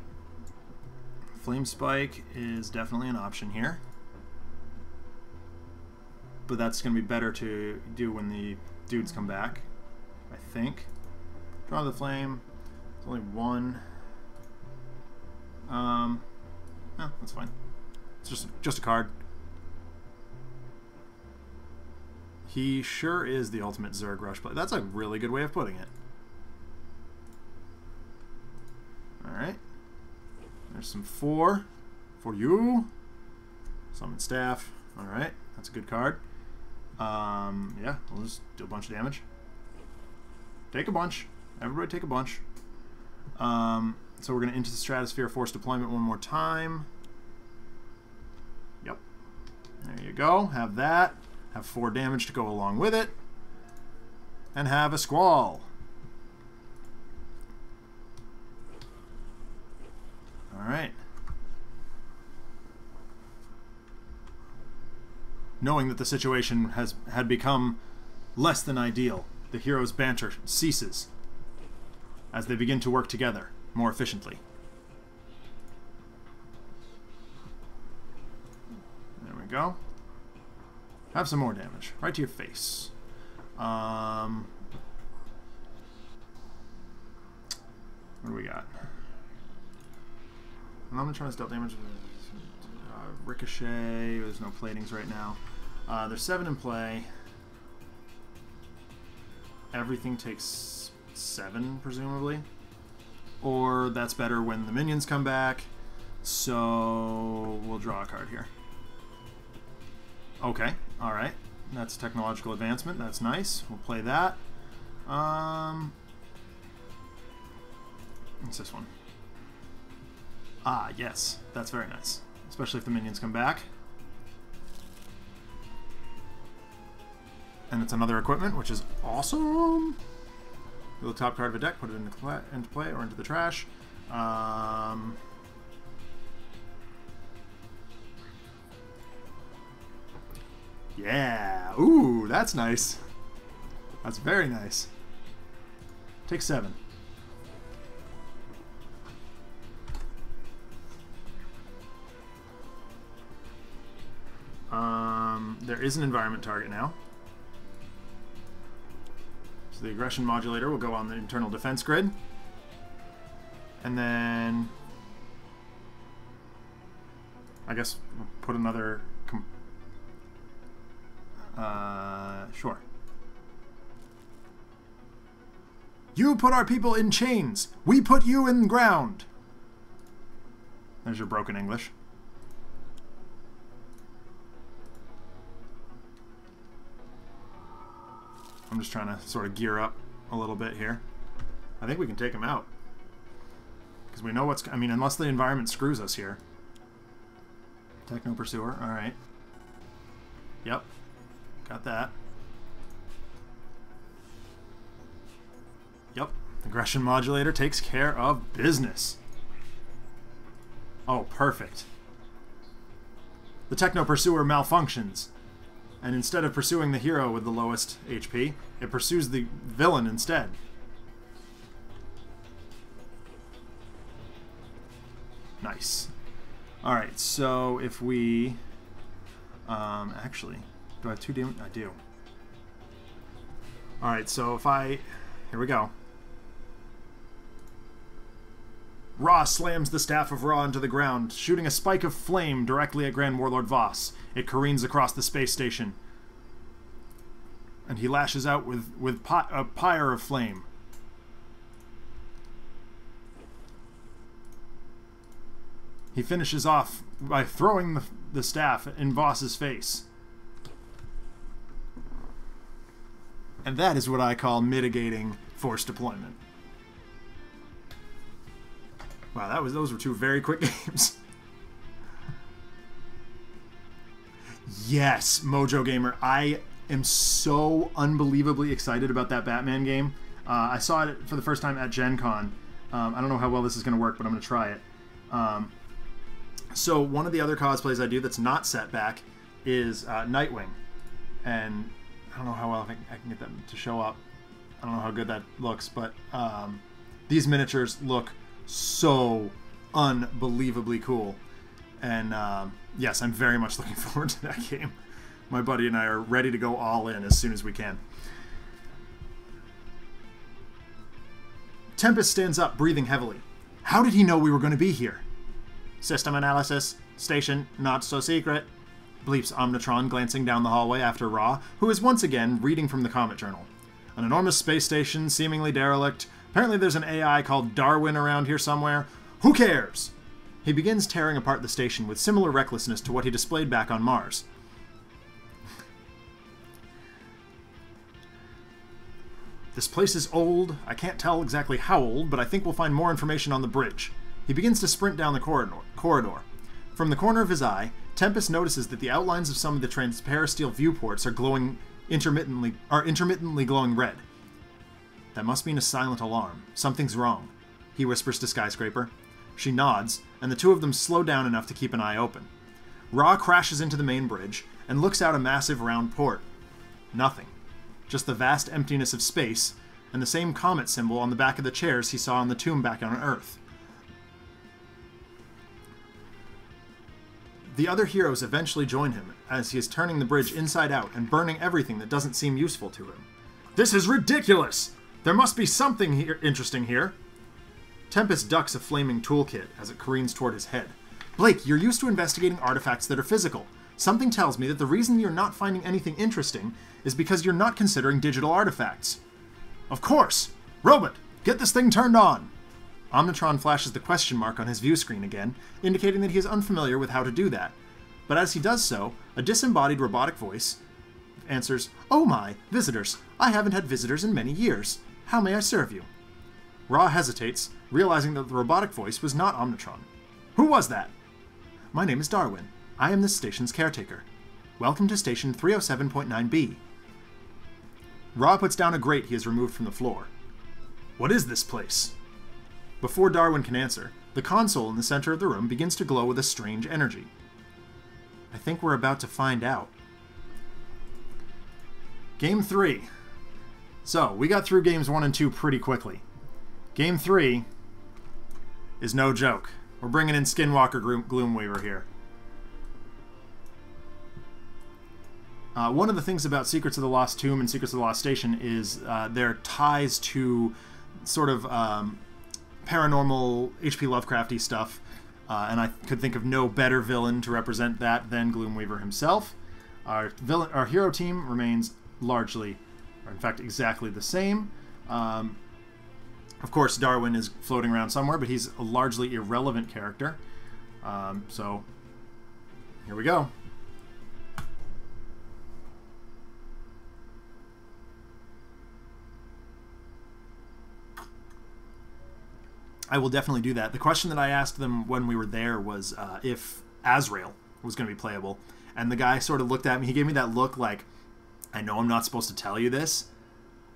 Flame Spike is definitely an option here. But that's going to be better to do when the dudes come back, I think. Draw the Flame. It's only one. No, that's fine. It's just a card. He sure is the ultimate Zerg Rush play. That's a really good way of putting it. Alright. There's some 4 for you. Summon Staff. Alright, that's a good card. Yeah, we'll just do a bunch of damage. Take a bunch. Everybody take a bunch. So we're going to Into the Stratosphere, Force Deployment one more time. Yep. There you go. Have that. Have 4 damage to go along with it. And have a Squall. Alright. Knowing that the situation had become less than ideal, the heroes' banter ceases as they begin to work together more efficiently. There we go. Have some more damage. Right to your face. What do we got? Omnitron-X dealt damage. Ricochet. There's no platings right now. There's 7 in play. Everything takes 7, presumably. Or that's better when the minions come back. So we'll draw a card here. Okay, alright. That's technological advancement. That's nice. We'll play that. What's this one? Ah, yes. That's very nice. Especially if the minions come back. And it's another equipment, which is awesome. The top card of a deck, put it into play or into the trash. Yeah. Ooh, that's nice. That's very nice. Take 7. There is an environment target now. So the aggression modulator will go on the internal defense grid. And then I guess we'll put another sure. You put our people in chains. We put you in the ground. There's your broken English. I'm just trying to sort of gear up a little bit here. I think we can take him out. Because we know what's... I mean, unless the environment screws us here. Techno Pursuer, alright. Yep. Got that. Yep. Aggression Modulator takes care of business. Oh, perfect. The Techno Pursuer malfunctions. And instead of pursuing the hero with the lowest HP, it pursues the villain instead. Nice. Alright, so if we... actually, do I have 2 damage? I do. Alright, so if I... Here we go. Ra slams the Staff of Ra into the ground, shooting a spike of flame directly at Grand Warlord Voss. It careens across the space station. And he lashes out with a pyre of flame. He finishes off by throwing the staff in Voss's face. And that is what I call mitigating force deployment. Wow, those were 2 very quick games. Yes, Mojo Gamer. I am so unbelievably excited about that Batman game. I saw it for the first time at Gen Con. I don't know how well this is going to work, but I'm going to try it. So one of the other cosplays I do that's not set back is Nightwing. And I don't know how well I can get that to show up. I don't know how good that looks, but these miniatures look so unbelievably cool. And yes, I'm very much looking forward to that game. My buddy and I are ready to go all in as soon as we can. Tempest stands up, breathing heavily. How did he know we were going to be here? System analysis. Station not so secret. Bleeps Omnitron, glancing down the hallway after Ra, who is once again reading from the Comet Journal. An enormous space station, seemingly derelict. Apparently there's an AI called Darwin around here somewhere. Who cares? He begins tearing apart the station with similar recklessness to what he displayed back on Mars. This place is old. I can't tell exactly how old, but I think we'll find more information on the bridge. He begins to sprint down the corridor. From the corner of his eye, Tempest notices that the outlines of some of the transparisteel viewports are intermittently glowing red. That must mean a silent alarm. Something's wrong, he whispers to Skyscraper. She nods, and the two of them slow down enough to keep an eye open. Ra crashes into the main bridge and looks out a massive round port. Nothing. Just the vast emptiness of space, and the same comet symbol on the back of the chairs he saw on the tomb back on Earth. The other heroes eventually join him, as he is turning the bridge inside out and burning everything that doesn't seem useful to him. This is ridiculous! There must be something interesting here! Tempest ducks a flaming toolkit as it careens toward his head. Blake, you're used to investigating artifacts that are physical. Something tells me that the reason you're not finding anything interesting is because you're not considering digital artifacts. Of course! Robot, get this thing turned on! Omnitron flashes the question mark on his view screen again, indicating that he is unfamiliar with how to do that. But as he does so, a disembodied robotic voice answers, Oh my, visitors. I haven't had visitors in many years. How may I serve you? Ra hesitates, realizing that the robotic voice was not Omnitron. Who was that? My name is Darwin. I am this station's caretaker. Welcome to Station 307.9B. Ra puts down a grate he has removed from the floor. What is this place? Before Darwin can answer, the console in the center of the room begins to glow with a strange energy. I think we're about to find out. Game 3. So, we got through games 1 and 2 pretty quickly. Game 3 is no joke. We're bringing in Skinwalker Gloomweaver here. One of the things about Secrets of the Lost Tomb and Secrets of the Lost Station is their ties to sort of paranormal H.P. Lovecrafty stuff, and I could think of no better villain to represent that than Gloomweaver himself. Our hero team remains largely, or in fact exactly the same. Of course, Darwin is floating around somewhere, but he's a largely irrelevant character. So, here we go. I will definitely do that. The question that I asked them when we were there was if Azrael was going to be playable. And the guy sort of looked at me. He gave me that look like, I know I'm not supposed to tell you this.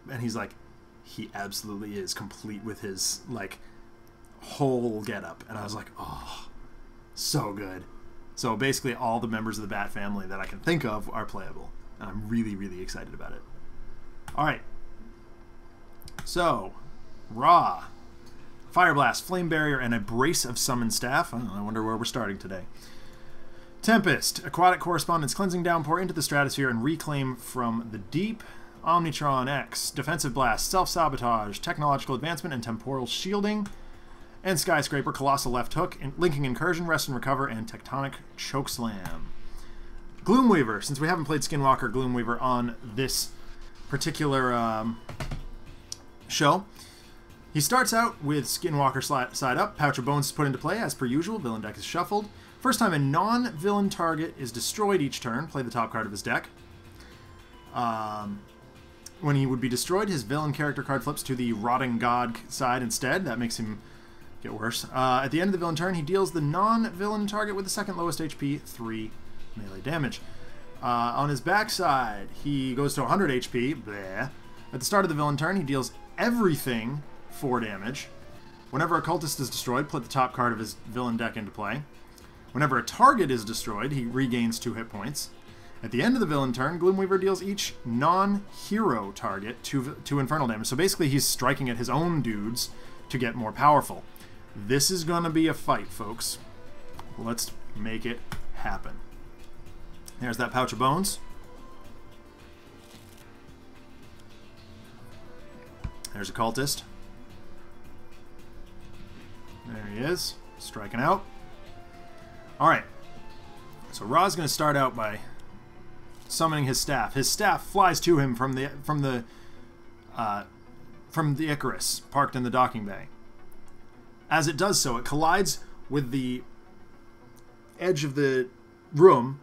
And he's like, he absolutely is, complete with his, like, whole getup. And I was like, oh, so good. So basically all the members of the Bat family that I can think of are playable. And I'm really, really excited about it. All right. So, Ra. Fire Blast, Flame Barrier, and a brace of Summon Staff. Oh, I wonder where we're starting today. Tempest, Aquatic Correspondence, Cleansing Downpour into the Stratosphere and Reclaim from the Deep. Omnitron-X, Defensive Blast, Self-Sabotage, Technological Advancement, and Temporal Shielding. And Skyscraper, Colossal Left Hook, Linking Incursion, Rest and Recover, and Tectonic Chokeslam. Gloomweaver, since we haven't played Skinwalker Gloomweaver on this particular show, he starts out with Skinwalker side up. Pouch of Bones is put into play as per usual. Villain deck is shuffled. First time a non-villain target is destroyed each turn, play the top card of his deck. When he would be destroyed, his villain character card flips to the Rotting God side instead. That makes him get worse. At the end of the villain turn, he deals the non-villain target with the second lowest HP 3 melee damage. On his backside, he goes to 100 HP. Bleh. At the start of the villain turn, he deals everything 4 damage. Whenever a cultist is destroyed, put the top card of his villain deck into play. Whenever a target is destroyed, he regains 2 hit points. At the end of the villain turn, Gloomweaver deals each non-hero target 2 infernal damage. So basically he's striking at his own dudes to get more powerful. This is going to be a fight, folks. Let's make it happen. There's that pouch of bones. There's a cultist. There he is, striking out. Alright. So Ra's going to start out by summoning his staff. His staff flies to him from the Icarus parked in the docking bay. As it does so, it collides with the edge of the room,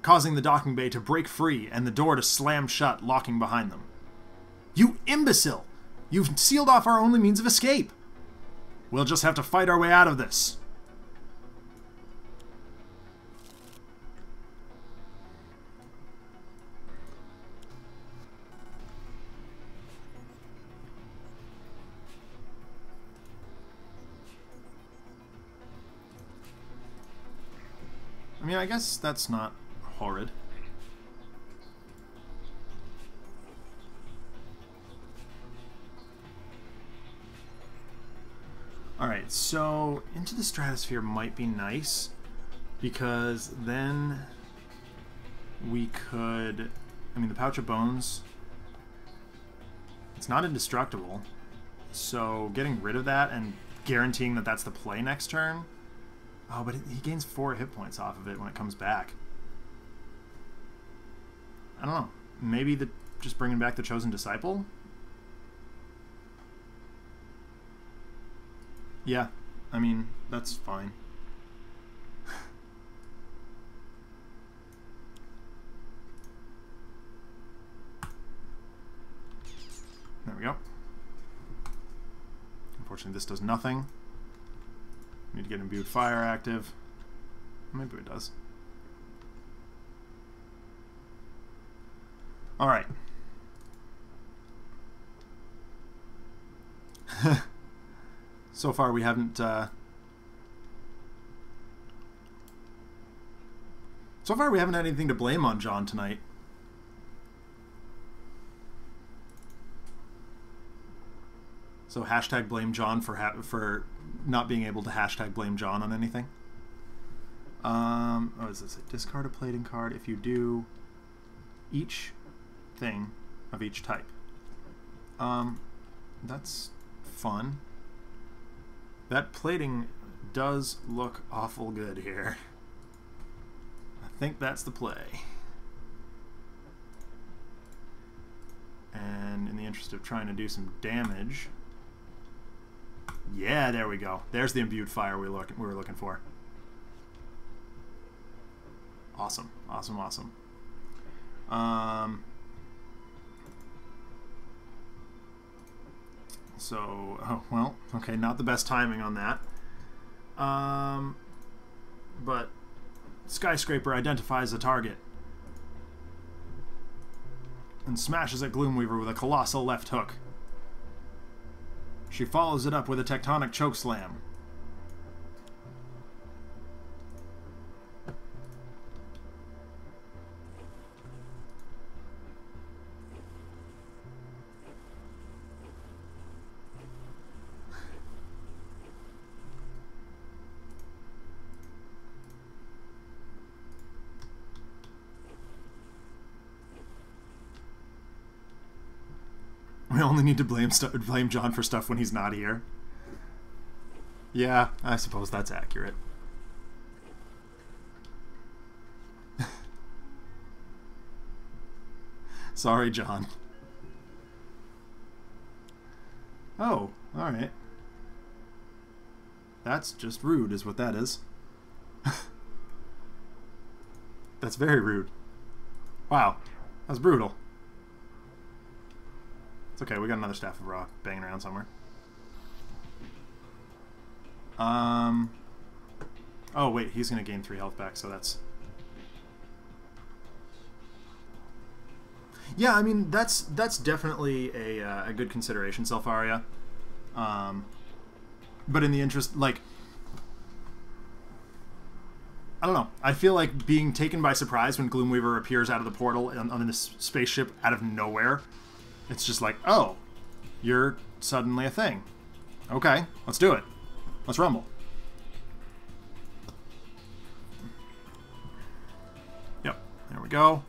causing the docking bay to break free and the door to slam shut, locking behind them. You imbecile! You've sealed off our only means of escape! We'll just have to fight our way out of this. I mean, I guess that's not horrid. Alright, so into the stratosphere might be nice, because then we could... I mean, the pouch of bones, it's not indestructible, so getting rid of that and guaranteeing that that's the play next turn... Oh, but he gains 4 hit points off of it when it comes back. I don't know. Maybe just bringing back the Chosen Disciple? Yeah, I mean, that's fine. There we go. Unfortunately, this does nothing. Need to get Imbued Fire active. Maybe it does. Alright. So far we haven't... So far we haven't had anything to blame on John tonight. So hashtag blame John for not being able to hashtag blame John on anything. What is this? Discard a plating card if you do each thing of each type. That's fun. That plating does look awful good here. I think that's the play. And in the interest of trying to do some damage... Yeah, there we go. There's the imbued fire we were looking for. Awesome, awesome, awesome. So, oh, well, okay, not the best timing on that. But Skyscraper identifies a target and smashes at Gloomweaver with a colossal left hook. She follows it up with a tectonic chokeslam. We only need to blame John for stuff when he's not here. Yeah, I suppose that's accurate. Sorry, John. Oh, alright. That's just rude, is what that is. That's very rude. Wow, that's brutal. It's okay, we got another Staff of Ra banging around somewhere. Oh wait, he's gonna gain 3 health back, so that's... Yeah, I mean, that's definitely a good consideration, Selfaria. But in the interest, like... I don't know. I feel like being taken by surprise when Gloomweaver appears out of the portal on this spaceship out of nowhere. It's just like, oh, you're suddenly a thing. Okay, let's do it. Let's rumble. Yep, there we go.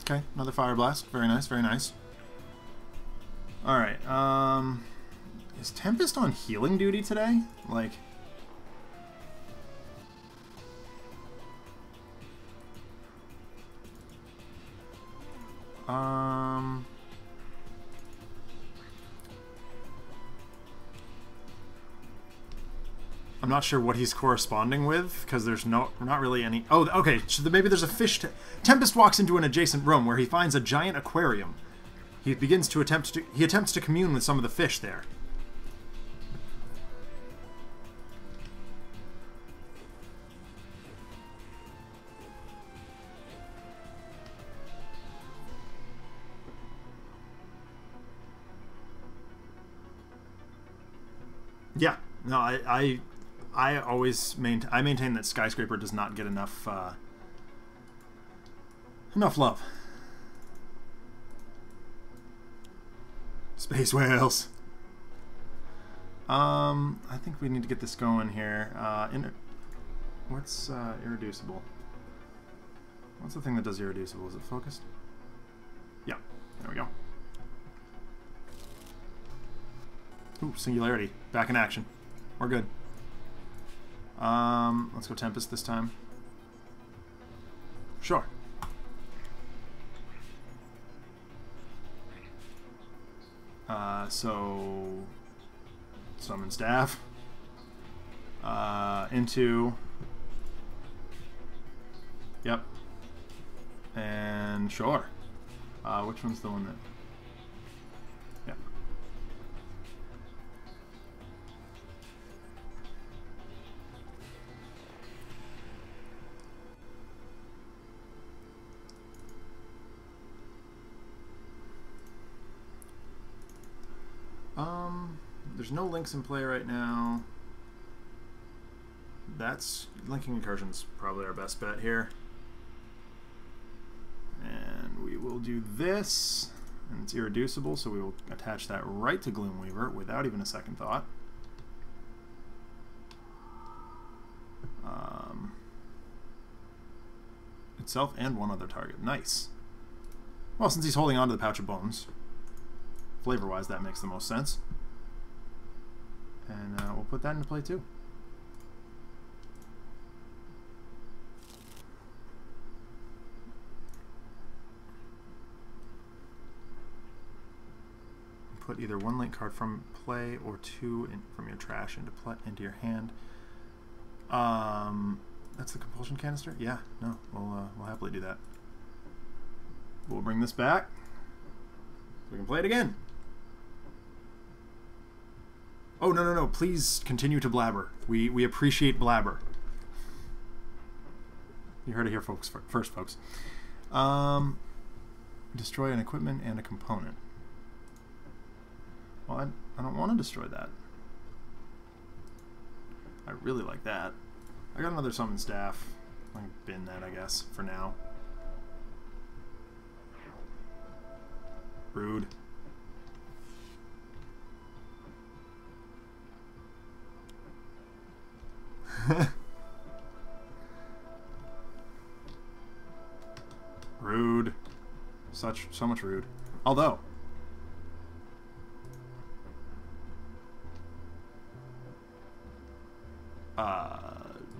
Okay, another fire blast. Very nice, very nice. Alright, is Tempest on healing duty today? Like... I'm not sure what he's corresponding with, because there's not really any... Oh, okay, so maybe there's a fish... Tempest walks into an adjacent room where he finds a giant aquarium. He begins to attempts to commune with some of the fish there. Yeah, no, I always maintain that Skyscraper does not get enough enough love. Space whales. I think we need to get this going here. What's irreducible? What's the thing that does irreducible? Is it focused? Yeah, there we go. Ooh, singularity. Back in action. We're good. Let's go Tempest this time. Sure. So... Summon Staff. Into... Yep. And sure. Which one's the one that... Yep. There's no links in play right now. That's linking incursion's probably our best bet here. And we will do this, and it's irreducible, so we will attach that right to Gloomweaver without even a second thought. Itself and one other target. Nice. Well, since he's holding on to the Pouch of Bones, flavor-wise, that makes the most sense. And we'll put that into play too. Put either one link card from play or two from your trash into your hand. That's the compulsion canister? Yeah, no, we'll happily do that. We'll bring this back so we can play it again. Oh, no, no, no, please continue to blabber. We appreciate blabber. You heard it here, folks. First, folks. Destroy an equipment and a component. Well, I don't want to destroy that. I really like that. I got another summon staff. I can bin that, I guess, for now. Rude. Rude. So much rude. Although,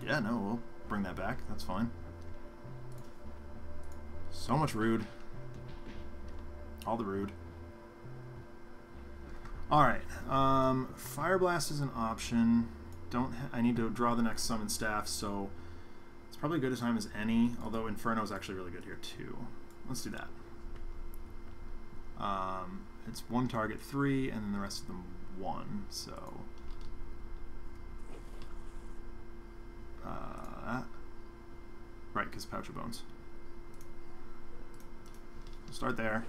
yeah, no, we'll bring that back. That's fine. So much rude. All the rude. Alright, Fire Blast is an option. I need to draw the next summon staff, so it's probably as good a time as any, although Inferno is actually really good here too. Let's do that. It's one target 3, and then the rest of them 1, so... right, because Pouch of Bones. Start there.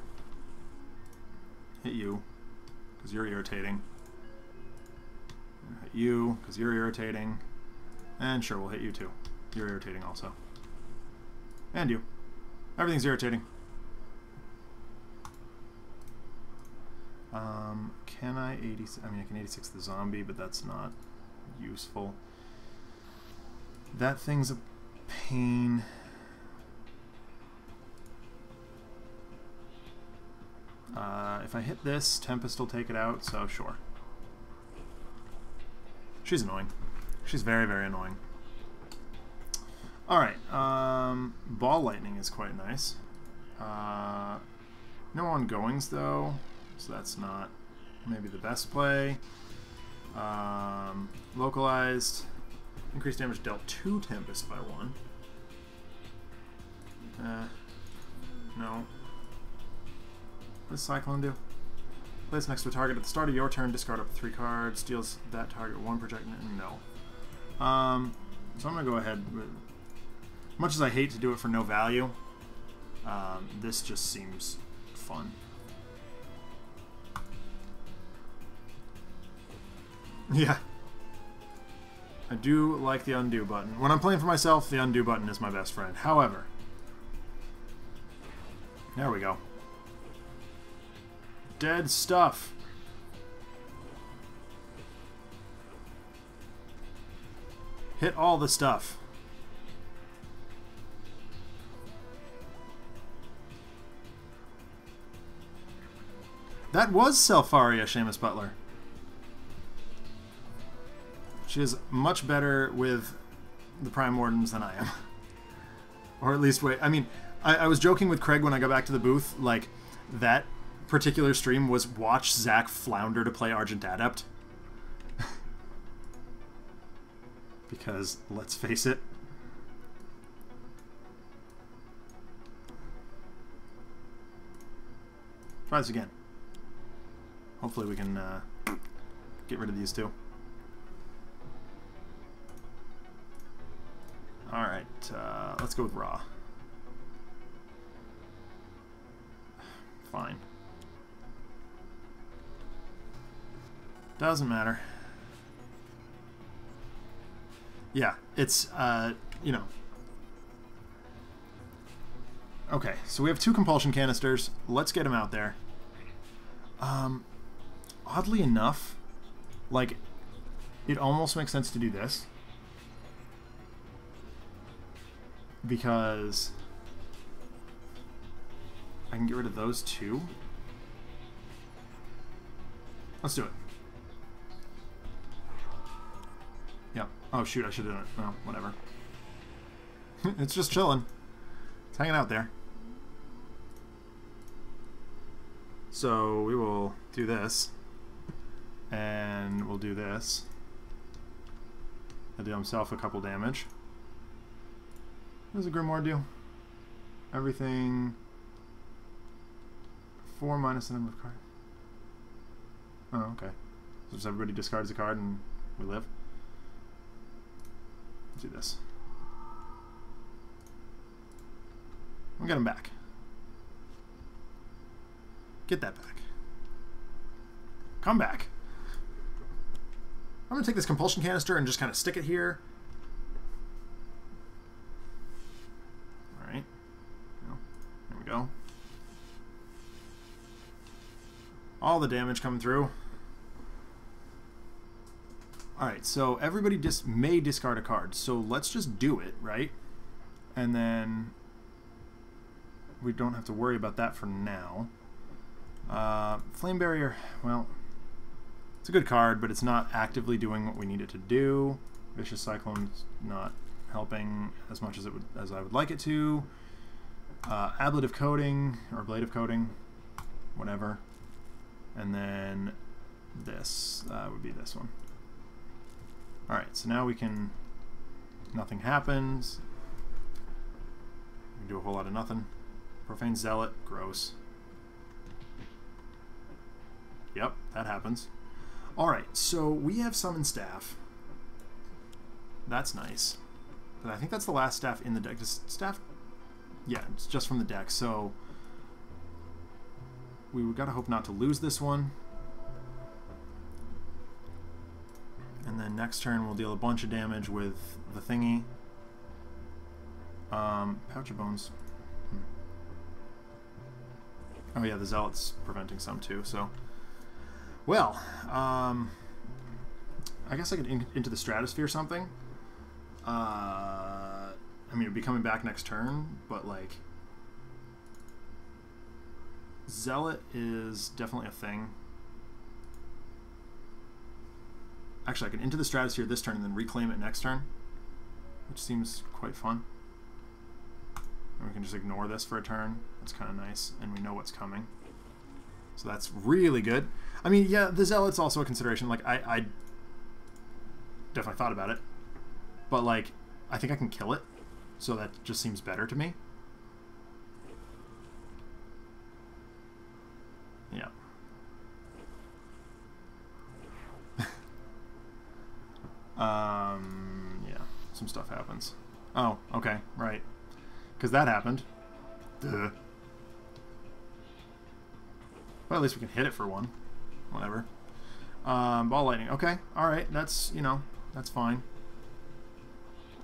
Hit you, because you're irritating. Hit you, because you're irritating. And sure, we'll hit you too. You're irritating also. And you. Everything's irritating. Can I 86? I mean, I can 86 the zombie, but that's not useful. That thing's a pain. If I hit this, Tempest will take it out, so sure. She's annoying. She's very, very annoying. Alright, Ball Lightning is quite nice. No ongoings, though, so that's not maybe the best play. Localized. Increased damage dealt to Tempest by 1. No. What does Cyclone do? Place next to a target at the start of your turn, discard up to 3 cards, deals that target 1 projectile. No. So I'm going to go ahead with... Much as I hate to do it for no value, this just seems fun. Yeah. I do like the undo button. When I'm playing for myself, the undo button is my best friend. However... There we go. Dead stuff. Hit all the stuff. That was Selfaria, Seamus Butler. She is much better with the Prime Wardens than I am. Or at least, wait, I mean, I was joking with Craig when I got back to the booth, like, that particular stream was watch Zach flounder to play Argent Adept. Because, let's face it, try this again. Hopefully we can get rid of these two. Alright, let's go with Raw. Fine. Doesn't matter. Yeah, it's, you know. Okay, so we have 2 compulsion canisters. Let's get them out there. Oddly enough, like, it almost makes sense to do this. Because I can get rid of those 2. Let's do it. Yep. Oh shoot, I should have done it. Well, whatever. It's just chilling. It's hanging out there. So we will do this. And we'll do this. He'll do himself a couple damage. What does a Grimoire do? Everything... 4 minus the number of cards. Oh, okay. So just everybody discards a card and we live. Let's do this. We'll get him back. Get that back. Come back. I'm going to take this compulsion canister and just kind of stick it here. Alright. There we go. All the damage coming through. Alright, so everybody may discard a card. So let's just do it, right? And then we don't have to worry about that for now. Flame Barrier, well, it's a good card, but it's not actively doing what we need it to do. Vicious Cyclone's not helping as much as I would like it to. Ablative Coating, or Ablative Coating, whatever. And then this would be this one. Alright, so now we can... Nothing happens. We can do a whole lot of nothing. Profane Zealot, gross. Yep, that happens. Alright, so we have Summon Staff. That's nice. But I think that's the last staff in the deck. Does staff... Yeah, it's just from the deck, so... We gotta hope not to lose this one. And then next turn we'll deal a bunch of damage with the thingy. Pouch of Bones. Oh yeah, the Zealot's preventing some too, so... Well, I guess I could into the Stratosphere or something. I mean, it'd be coming back next turn, but like... Zealot is definitely a thing. Actually, I can into the Stratosphere this turn and then reclaim it next turn, which seems quite fun. And we can just ignore this for a turn. That's kind of nice, and we know what's coming. So that's really good. I mean, yeah, the Zealot's also a consideration. Like, I definitely thought about it. But, like, I think I can kill it. So that just seems better to me. Yeah. Yeah, some stuff happens. Oh, okay, right. Because that happened. Duh. Well, at least we can hit it for one. Whatever. Ball lightning. Okay, alright, that's, you know, that's fine.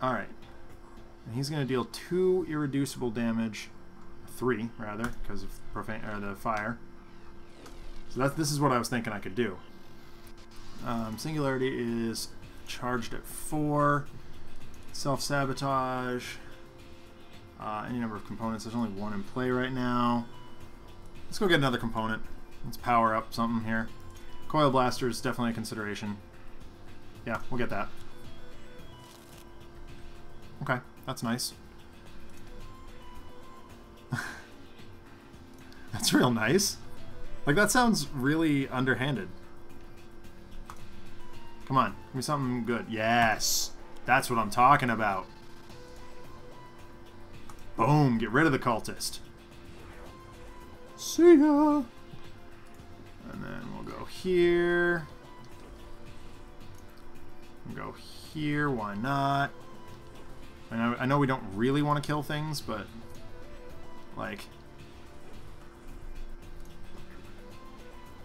Alright. And he's going to deal 2 irreducible damage. 3, rather, because of profane, or the fire. So this is what I was thinking I could do. Singularity is charged at 4. Self-sabotage. Any number of components. There's only 1 in play right now. Let's go get another component. Let's power up something here. Coil Blaster is definitely a consideration. Yeah, we'll get that. Okay, that's nice. That's real nice. Like, that sounds really underhanded. Come on, give me something good. Yes! That's what I'm talking about. Boom! Get rid of the cultist. See ya! And then we'll go here. We'll go here, why not? I know we don't really want to kill things, but... like...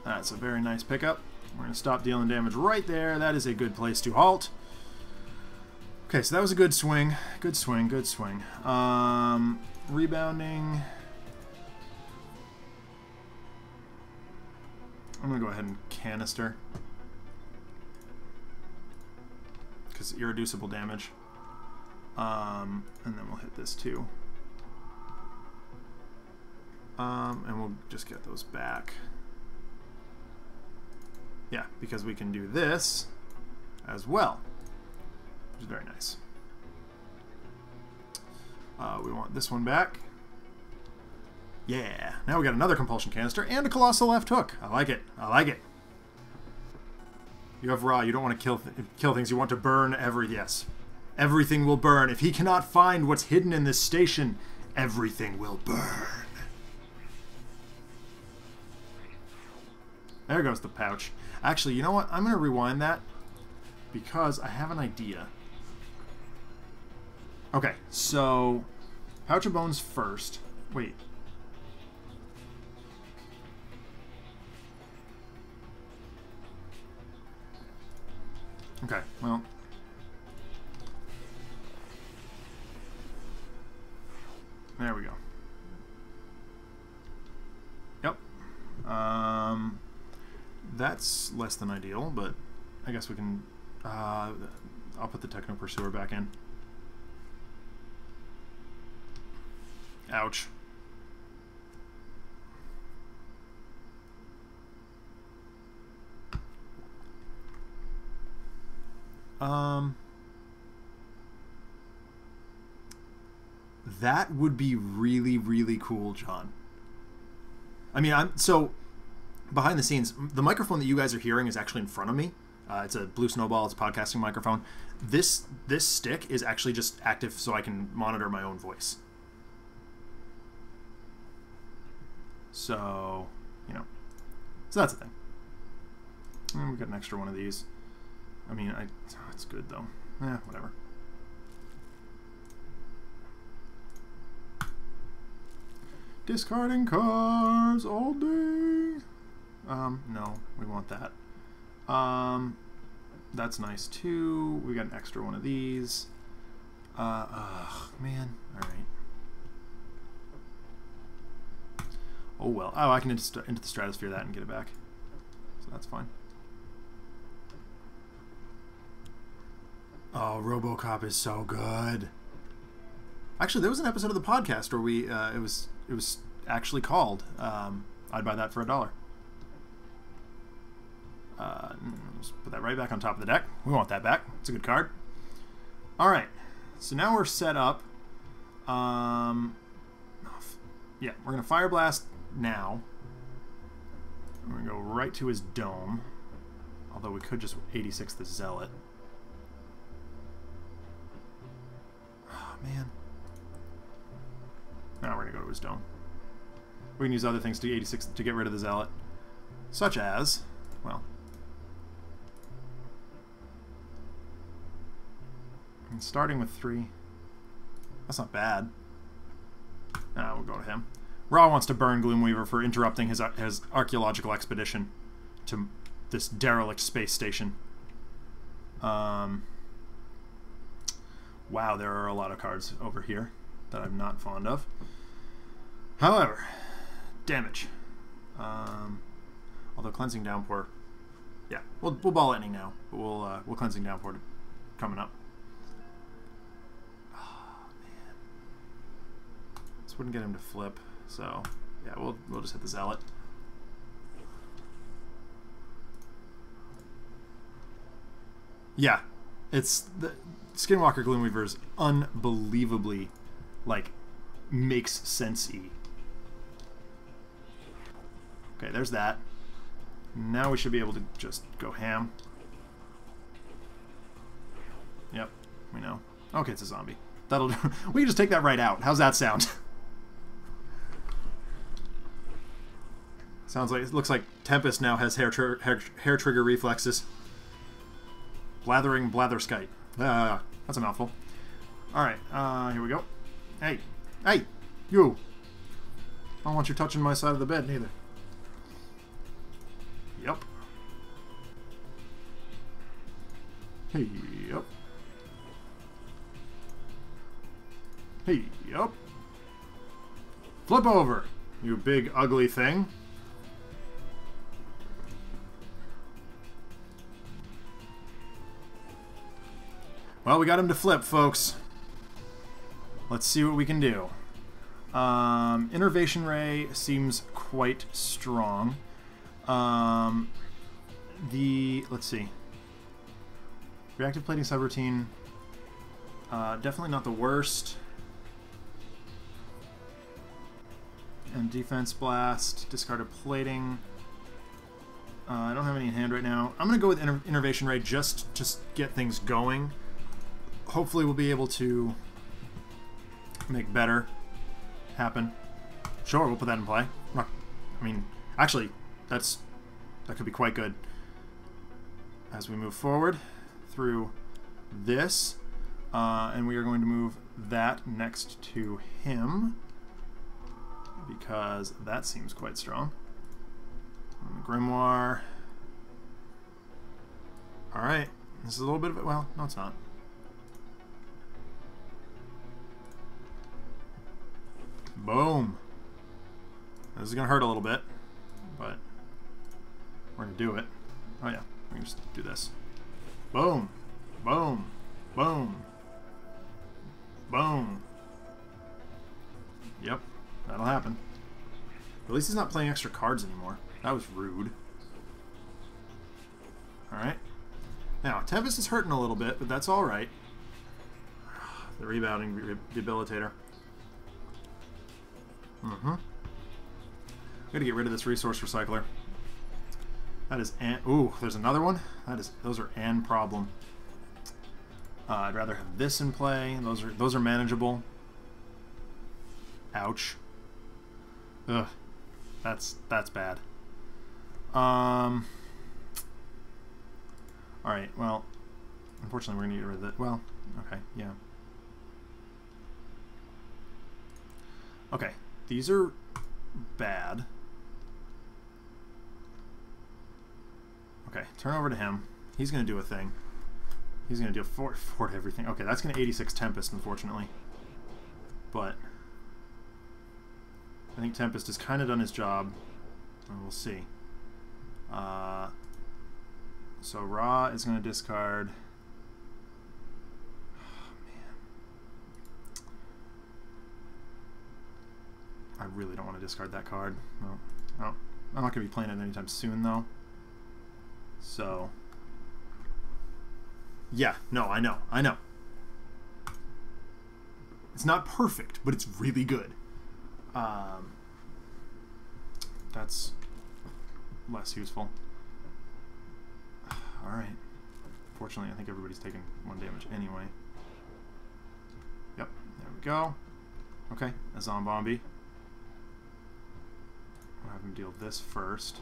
that's a very nice pickup. We're going to stop dealing damage right there. That is a good place to halt. Okay, so that was a good swing. Good swing, good swing. Rebounding. I'm going to go ahead and canister. Because irreducible damage. And then we'll hit this too. And we'll just get those back. Yeah, because we can do this as well, which is very nice. We want this one back. Yeah, now we got another compulsion canister and a colossal left hook. I like it. I like it. You have Ra. You don't want to kill things. You want to burn yes. Everything will burn. If he cannot find what's hidden in this station, everything will burn. There goes the pouch. Actually, you know what? I'm going to rewind that because I have an idea. Okay, so Pouch of Bones first. Wait. Okay, well. There we go. Yep. That's less than ideal, but I guess we can... I'll put the Techno Pursuer back in. Ouch. That would be really, really cool, John. I mean, so behind the scenes, the microphone that you guys are hearing is actually in front of me. It's a Blue Snowball. It's a podcasting microphone. This stick is actually just active so I can monitor my own voice. So, you know. So that's the thing. And we've got an extra one of these. I mean, it's good, though. Eh, whatever. Discarding cards all day. No, we want that. That's nice too. We got an extra one of these. Man. Alright. Oh, well. Oh, I can into the stratosphere that and get it back. So that's fine. Oh, RoboCop is so good. Actually, there was an episode of the podcast where we it was actually called I'd buy that for $1. Just put that right back on top of the deck. We want that back. It's a good card. All right, so now we're set up. Yeah, we're gonna Fire Blast now. We're gonna go right to his dome. Although we could just 86 the Zealot. Oh man. Now we're gonna go to his dome. We can use other things to 86 to get rid of the Zealot, such as, well, and starting with 3. That's not bad. We'll go to him. Ra wants to burn Gloomweaver for interrupting his archaeological expedition to this derelict space station. Wow, there are a lot of cards over here that I'm not fond of. However, damage. Although Cleansing Downpour, yeah, we'll Ball Lightning now, but we'll Cleansing Downpour coming up. Oh man, this wouldn't get him to flip, so yeah, we'll just hit the Zealot. Yeah, it's the Skinwalker Gloomweaver is unbelievably like makes sense-y. Okay, there's that. Now we should be able to just go ham. Yep, we know. Okay, it's a zombie. That'll do. We can just take that right out. How's that sound? Sounds like it looks like Tempest now has hair trigger reflexes. Blathering blatherskite. That's a mouthful. All right, here we go. Hey, you! I don't want you touching my side of the bed, neither. Yep. Hey, yep. Hey, yep. Flip over, you big ugly thing. Well, we got him to flip, folks. Let's see what we can do. Innervation Ray seems quite strong. Let's see. Reactive Plating Subroutine, definitely not the worst. And Defense Blast, discarded Plating. I don't have any in hand right now. I'm going to go with Innervation Ray just to get things going. Hopefully we'll be able to make better happen. Sure, we'll put that in play. I mean, actually, that could be quite good. As we move forward through this, and we are going to move that next to him because that seems quite strong. Grimoire. All right, this is a little bit of it. Well, no, it's not. Boom. This is gonna hurt a little bit, but we're gonna do it. Oh yeah, we can just do this. Boom, boom, boom, boom. Yep, that'll happen. At least he's not playing extra cards anymore. That was rude. Alright. Now, Tempest is hurting a little bit, but that's alright. The rebounding debilitator. Gotta get rid of this resource recycler. That is ooh, there's another one. Those are an problem. I'd rather have this in play. Those are manageable. Ouch. Ugh. That's bad. Alright, well, unfortunately we're gonna get rid of it. Well, okay, yeah. Okay, these are bad. Okay, turn over to him. He's gonna do a thing. He's going to deal 4 to everything. Okay, that's going to 86 Tempest, unfortunately. But I think Tempest has kind of done his job. And we'll see. So Ra is going to discard... I really don't want to discard that card. No, I'm not going to be playing it anytime soon, though. So, yeah, no, I know. It's not perfect, but it's really good. That's less useful. All right. Fortunately, I think everybody's taking 1 damage anyway. Yep, there we go. Okay, a Zombombi. I'll have him deal this first.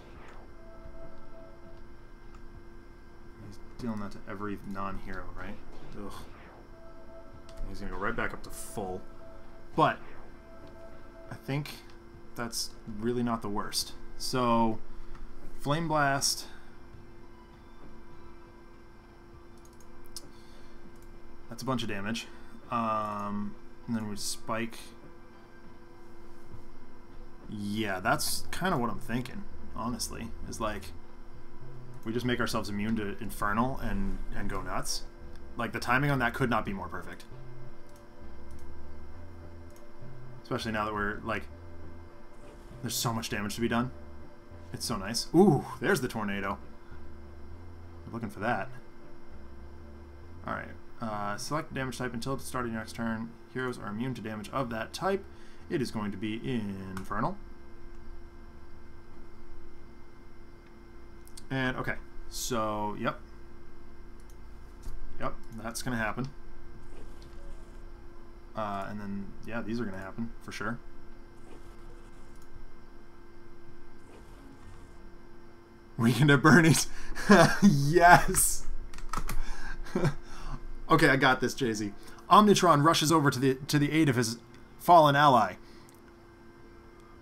He's dealing that to every non-hero, right? Ugh. He's going to go right back up to full. But I think that's really not the worst. So, Flame Blast. That's a bunch of damage. And then we Spike. Yeah, that's kind of what I'm thinking, honestly. Is like, we just make ourselves immune to Infernal and go nuts. Like, the timing on that could not be more perfect. Especially now that we're, like, there's so much damage to be done. It's so nice. Ooh, there's the Tornado. We're looking for that. Alright, select damage type until the start of your next turn. Heroes are immune to damage of that type. It is going to be Infernal. And, okay, so, yep. Yep, that's going to happen. And then, yeah, these are going to happen, for sure. Weekend at Bernie's. Yes! Okay, I got this, Jay-Z. Omnitron rushes over to the aid of his fallen ally.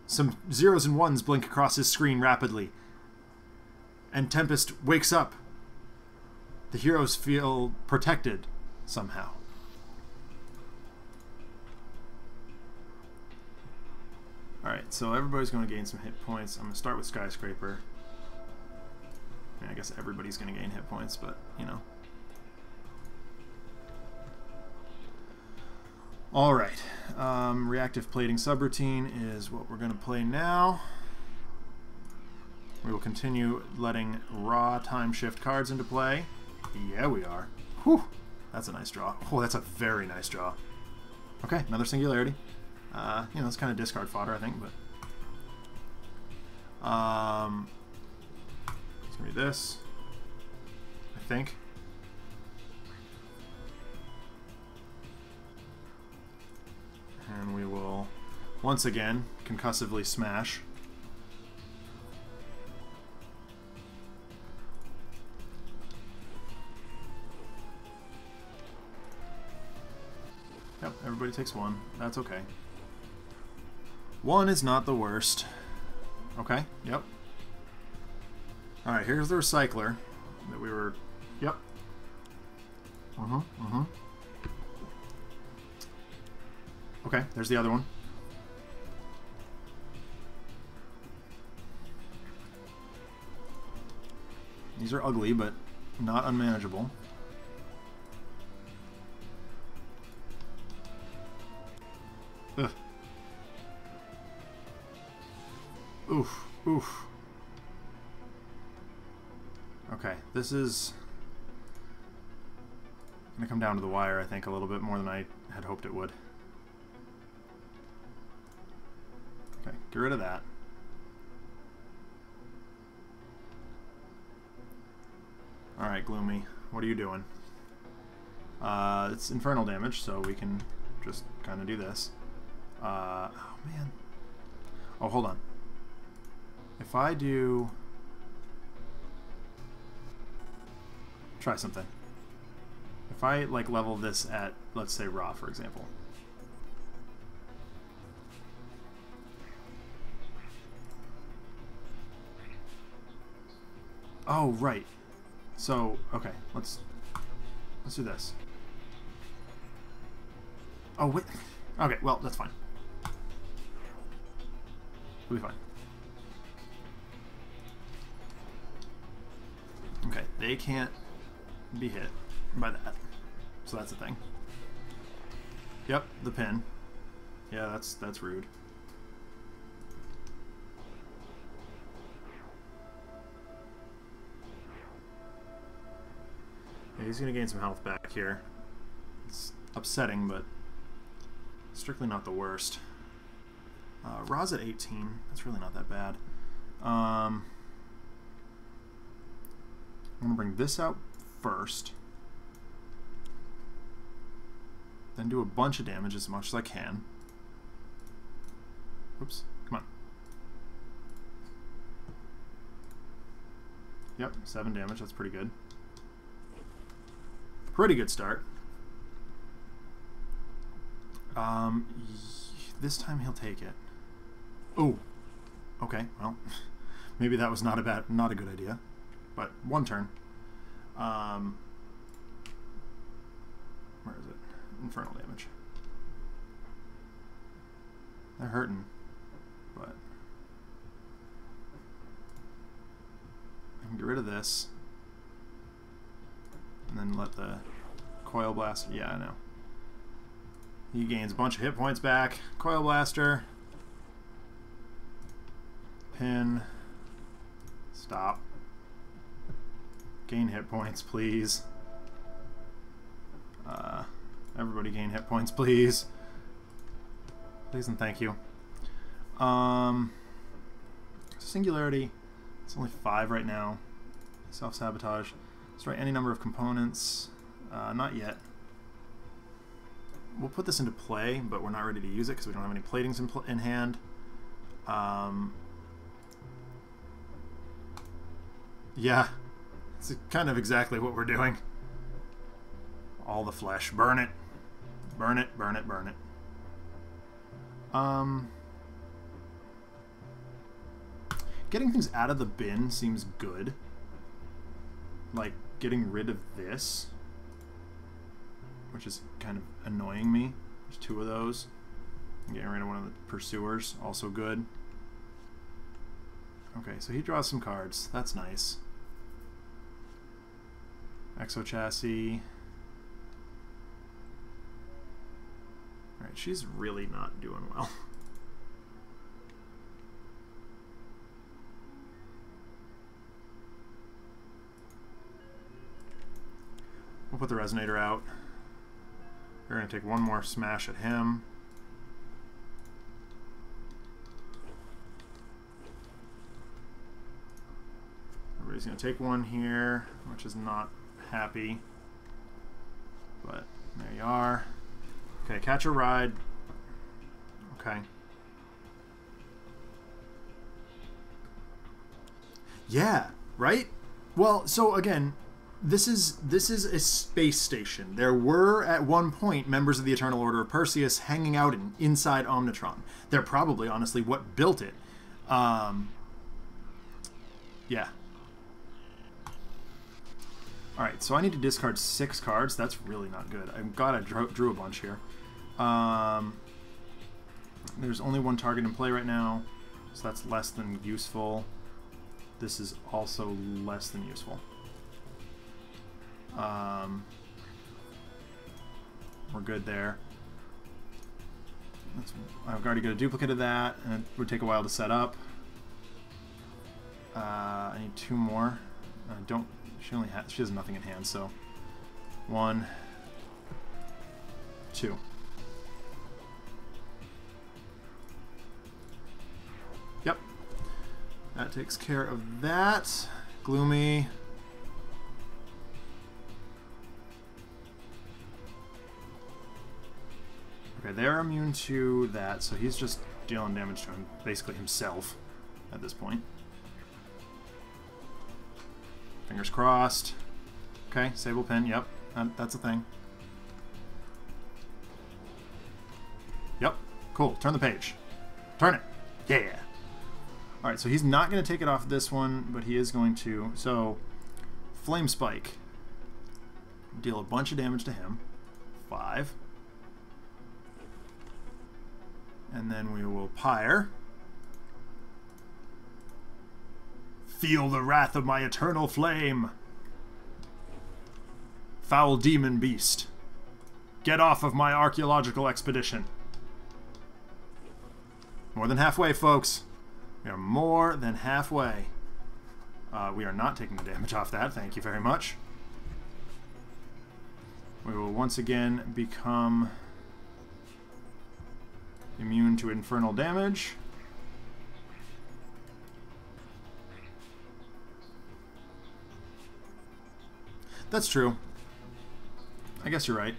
Some 0s and 1s blink across his screen rapidly. And Tempest wakes up. The heroes feel protected somehow. Alright, so everybody's going to gain some hit points. I'm going to start with Skyscraper. I mean, I guess everybody's going to gain hit points, but, you know. Alright, Reactive Plating Subroutine is what we're going to play now. We will continue letting raw time shift cards into play. Yeah, we are. Whew, that's a nice draw. Oh, that's a very nice draw. Okay, another Singularity. You know, it's kind of discard fodder, I think, but... it's going to be this, I think. And we will, once again, concussively smash. Yep, everybody takes 1. That's okay. 1 is not the worst. Okay, yep. Alright, here's the Recycler that we were... Yep. Okay, there's the other one. These are ugly, but not unmanageable. Ugh. Oof, oof. Okay, this is gonna come down to the wire, I think, a little bit more than I had hoped it would. Okay, get rid of that. Alright, Gloomy, what are you doing? It's infernal damage, so we can just kind of do this. Oh, man. Oh, hold on. If I do... Try something. If I, like, level this at, let's say, Ra, for example. Oh, right. So, okay, let's Let's do this. Oh, wait. Okay, well, that's fine. We'll be fine. Okay, they can't be hit by that. So that's a thing. Yep, the pin. Yeah, that's rude. Yeah, he's gonna gain some health back here. It's upsetting, but strictly not the worst. Ra's at 18. That's really not that bad. I'm gonna bring this out first. Then do a bunch of damage as much as I can. Oops, come on. Yep, 7 damage, that's pretty good. Pretty good start. This time he'll take it. Oh, okay, well, maybe that was not a good idea, but one turn. Where is it? Infernal damage. They're hurting, but I can get rid of this and then let the coil blast. Yeah, I know. He gains a bunch of hit points back. Coil blaster. Pin. Stop. Gain hit points, please. Everybody gain hit points, please. Please and thank you. Singularity. It's only 5 right now. Self-sabotage. Destroy any number of components. Not yet. We'll put this into play, but we're not ready to use it because we don't have any platings in hand. Yeah, it's kind of exactly what we're doing. All the flesh. Burn it. Burn it, burn it, burn it. Getting things out of the bin seems good. Like, getting rid of this, which is kind of annoying me. There's 2 of those. And getting rid of one of the pursuers, also good. Okay, so he draws some cards. That's nice. Exo chassis. Alright, she's really not doing well. We'll put the resonator out. We're going to take one more smash at him. Everybody's going to take one here, which is not happy. But there you are. Okay, catch a ride. Okay. Yeah, right? Well, so again, this is a space station. There were at one point members of the Eternal Order of Perseus hanging out inside Omnitron. They're probably honestly what built it. Yeah. Alright, so I need to discard 6 cards. That's really not good. I'm glad I drew a bunch here. There's only 1 target in play right now, so that's less than useful. This is also less than useful. We're good there. I've already got a duplicate of that, and it would take a while to set up. I need 2 more. I don't. She has nothing in hand, so 1, 2. Yep. That takes care of that. Gloomy. Okay, they're immune to that, so he's just dealing damage to him, basically himself at this point. Fingers crossed. Okay, Sable Pin, yep, that's a thing. Yep, cool, turn the page. Turn it, yeah. Alright, so he's not going to take it off this one, but he is going to, so Flame Spike. deal a bunch of damage to him. 5. And then we will pyre. Feel the wrath of my eternal flame. Foul demon beast. Get off of my archaeological expedition. More than halfway, folks. We are more than halfway. We are not taking the damage off that. Thank you very much. We will once again become immune to infernal damage. That's true. I guess you're right.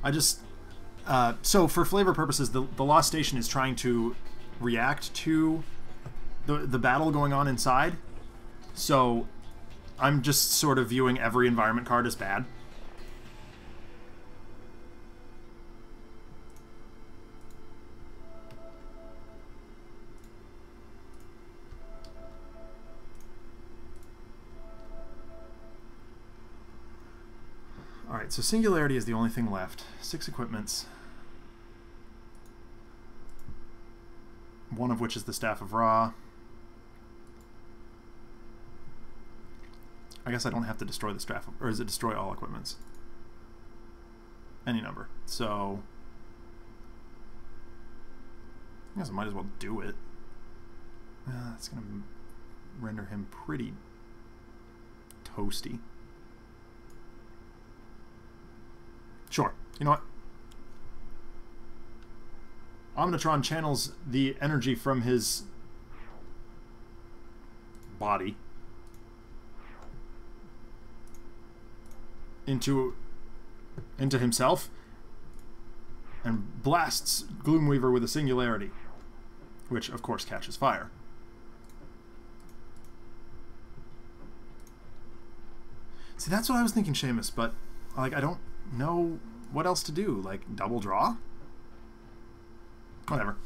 I just... so for flavor purposes, the Lost Station is trying to react to the battle going on inside. So I'm just sort of viewing every environment card as bad. Alright, so Singularity is the only thing left. 6 equipments. One of which is the Staff of Ra. I guess I don't have to destroy the Staff of... Or is it destroy all equipments? Any number. So... I guess I might as well do it. That's going to render him pretty toasty. Sure. You know what? Omnitron channels the energy from his body into himself and blasts Gloomweaver with a Singularity, which of course catches fire. See, that's what I was thinking, Seamus, but like I don't know what else to do. Like double draw? Whatever.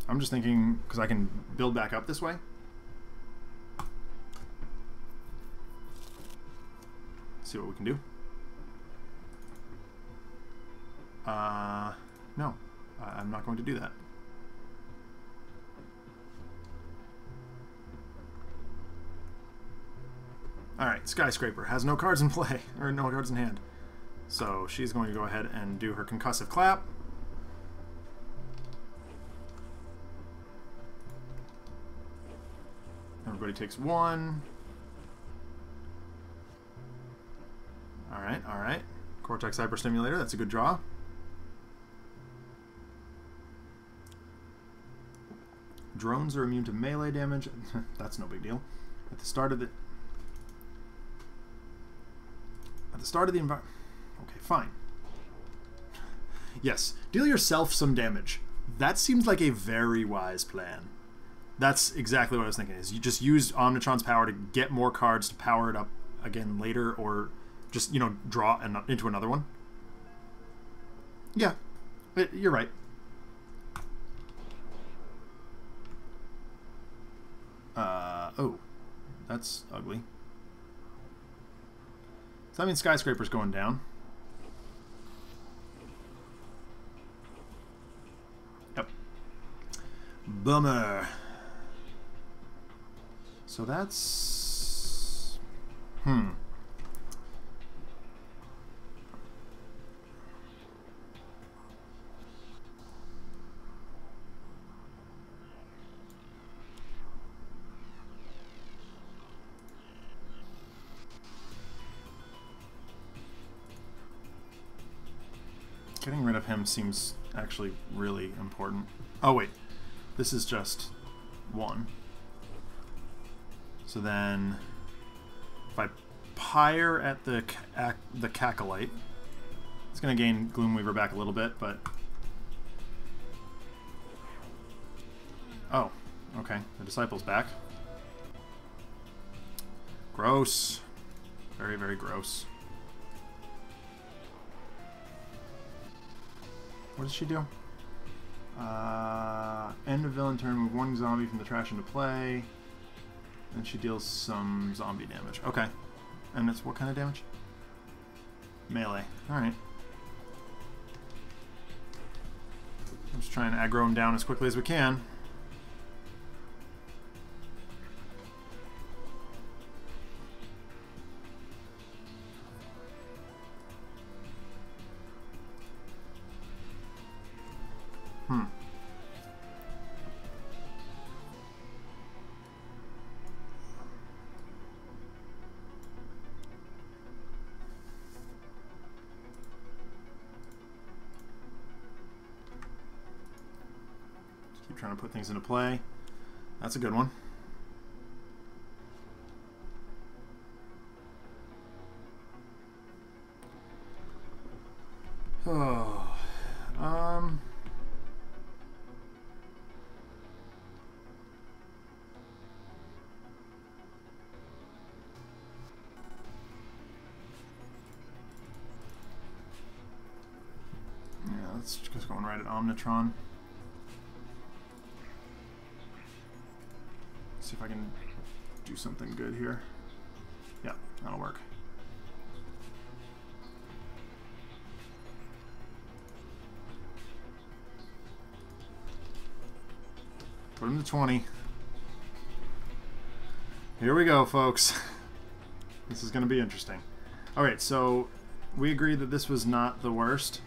I'm just thinking, because I can build back up this way. See what we can do. No. I'm not going to do that. Alright, Skyscraper has no cards in play, or no cards in hand. So she's going to go ahead and do her concussive clap. Everybody takes 1. Alright, alright. Cortex Hyperstimulator, that's a good draw. Drones are immune to melee damage. That's no big deal. At the start of the environment. Okay, fine. Yes, deal yourself some damage. That seems like a very wise plan. That's exactly what I was thinking. Is you just use Omnitron's power to get more cards to power it up again later, or just, you know, draw into another one. Yeah, you're right. Oh, that's ugly. So that means Skyscraper's going down. Yep. Bummer. So that's... Getting rid of him seems actually really important. Oh wait, this is just 1. So then, if I pyre at the Cackleite, it's going to gain Gloomweaver back a little bit, but... Oh, okay. The Disciple's back. Gross. Very, very gross. What does she do? End of villain turn, move one zombie from the trash into play. And she deals some zombie damage. Okay. And it's what kind of damage? Melee. Alright. I'm just trying to aggro him down as quickly as we can. Trying to put things into play. That's a good one. Oh, yeah, that's just going right at Omnitron. See if I can do something good here. Yeah, that'll work. Put him to 20. Here we go, folks. This is going to be interesting. Alright, so we agreed that this was not the worst.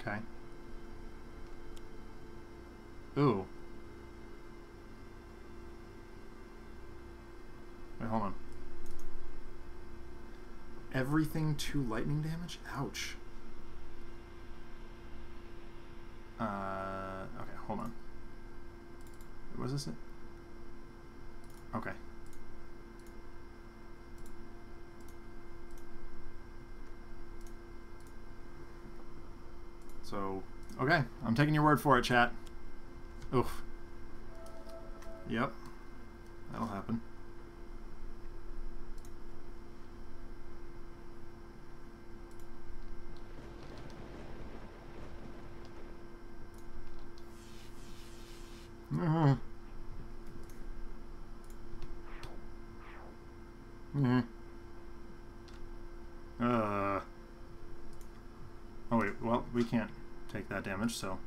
Okay. Ooh. Wait, hold on. Everything to lightning damage? Ouch. Okay, hold on. Was this it? Okay. So, okay. I'm taking your word for it, chat. Oof. Yep. That'll happen. Oh wait, well, we can't take that damage, so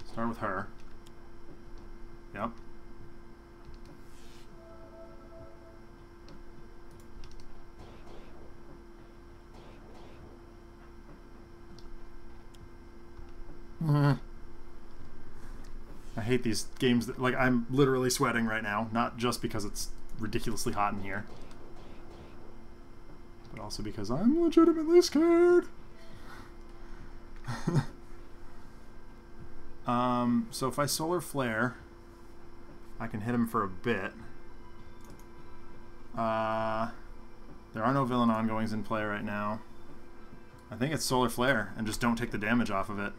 start with her. Yep. I hate these games that, like, I'm literally sweating right now, not just because it's ridiculously hot in here, but also because I'm legitimately scared. So if I Solar Flare, I can hit him for a bit. There are no villain ongoings in play right now. I think it's Solar Flare, and just don't take the damage off of it.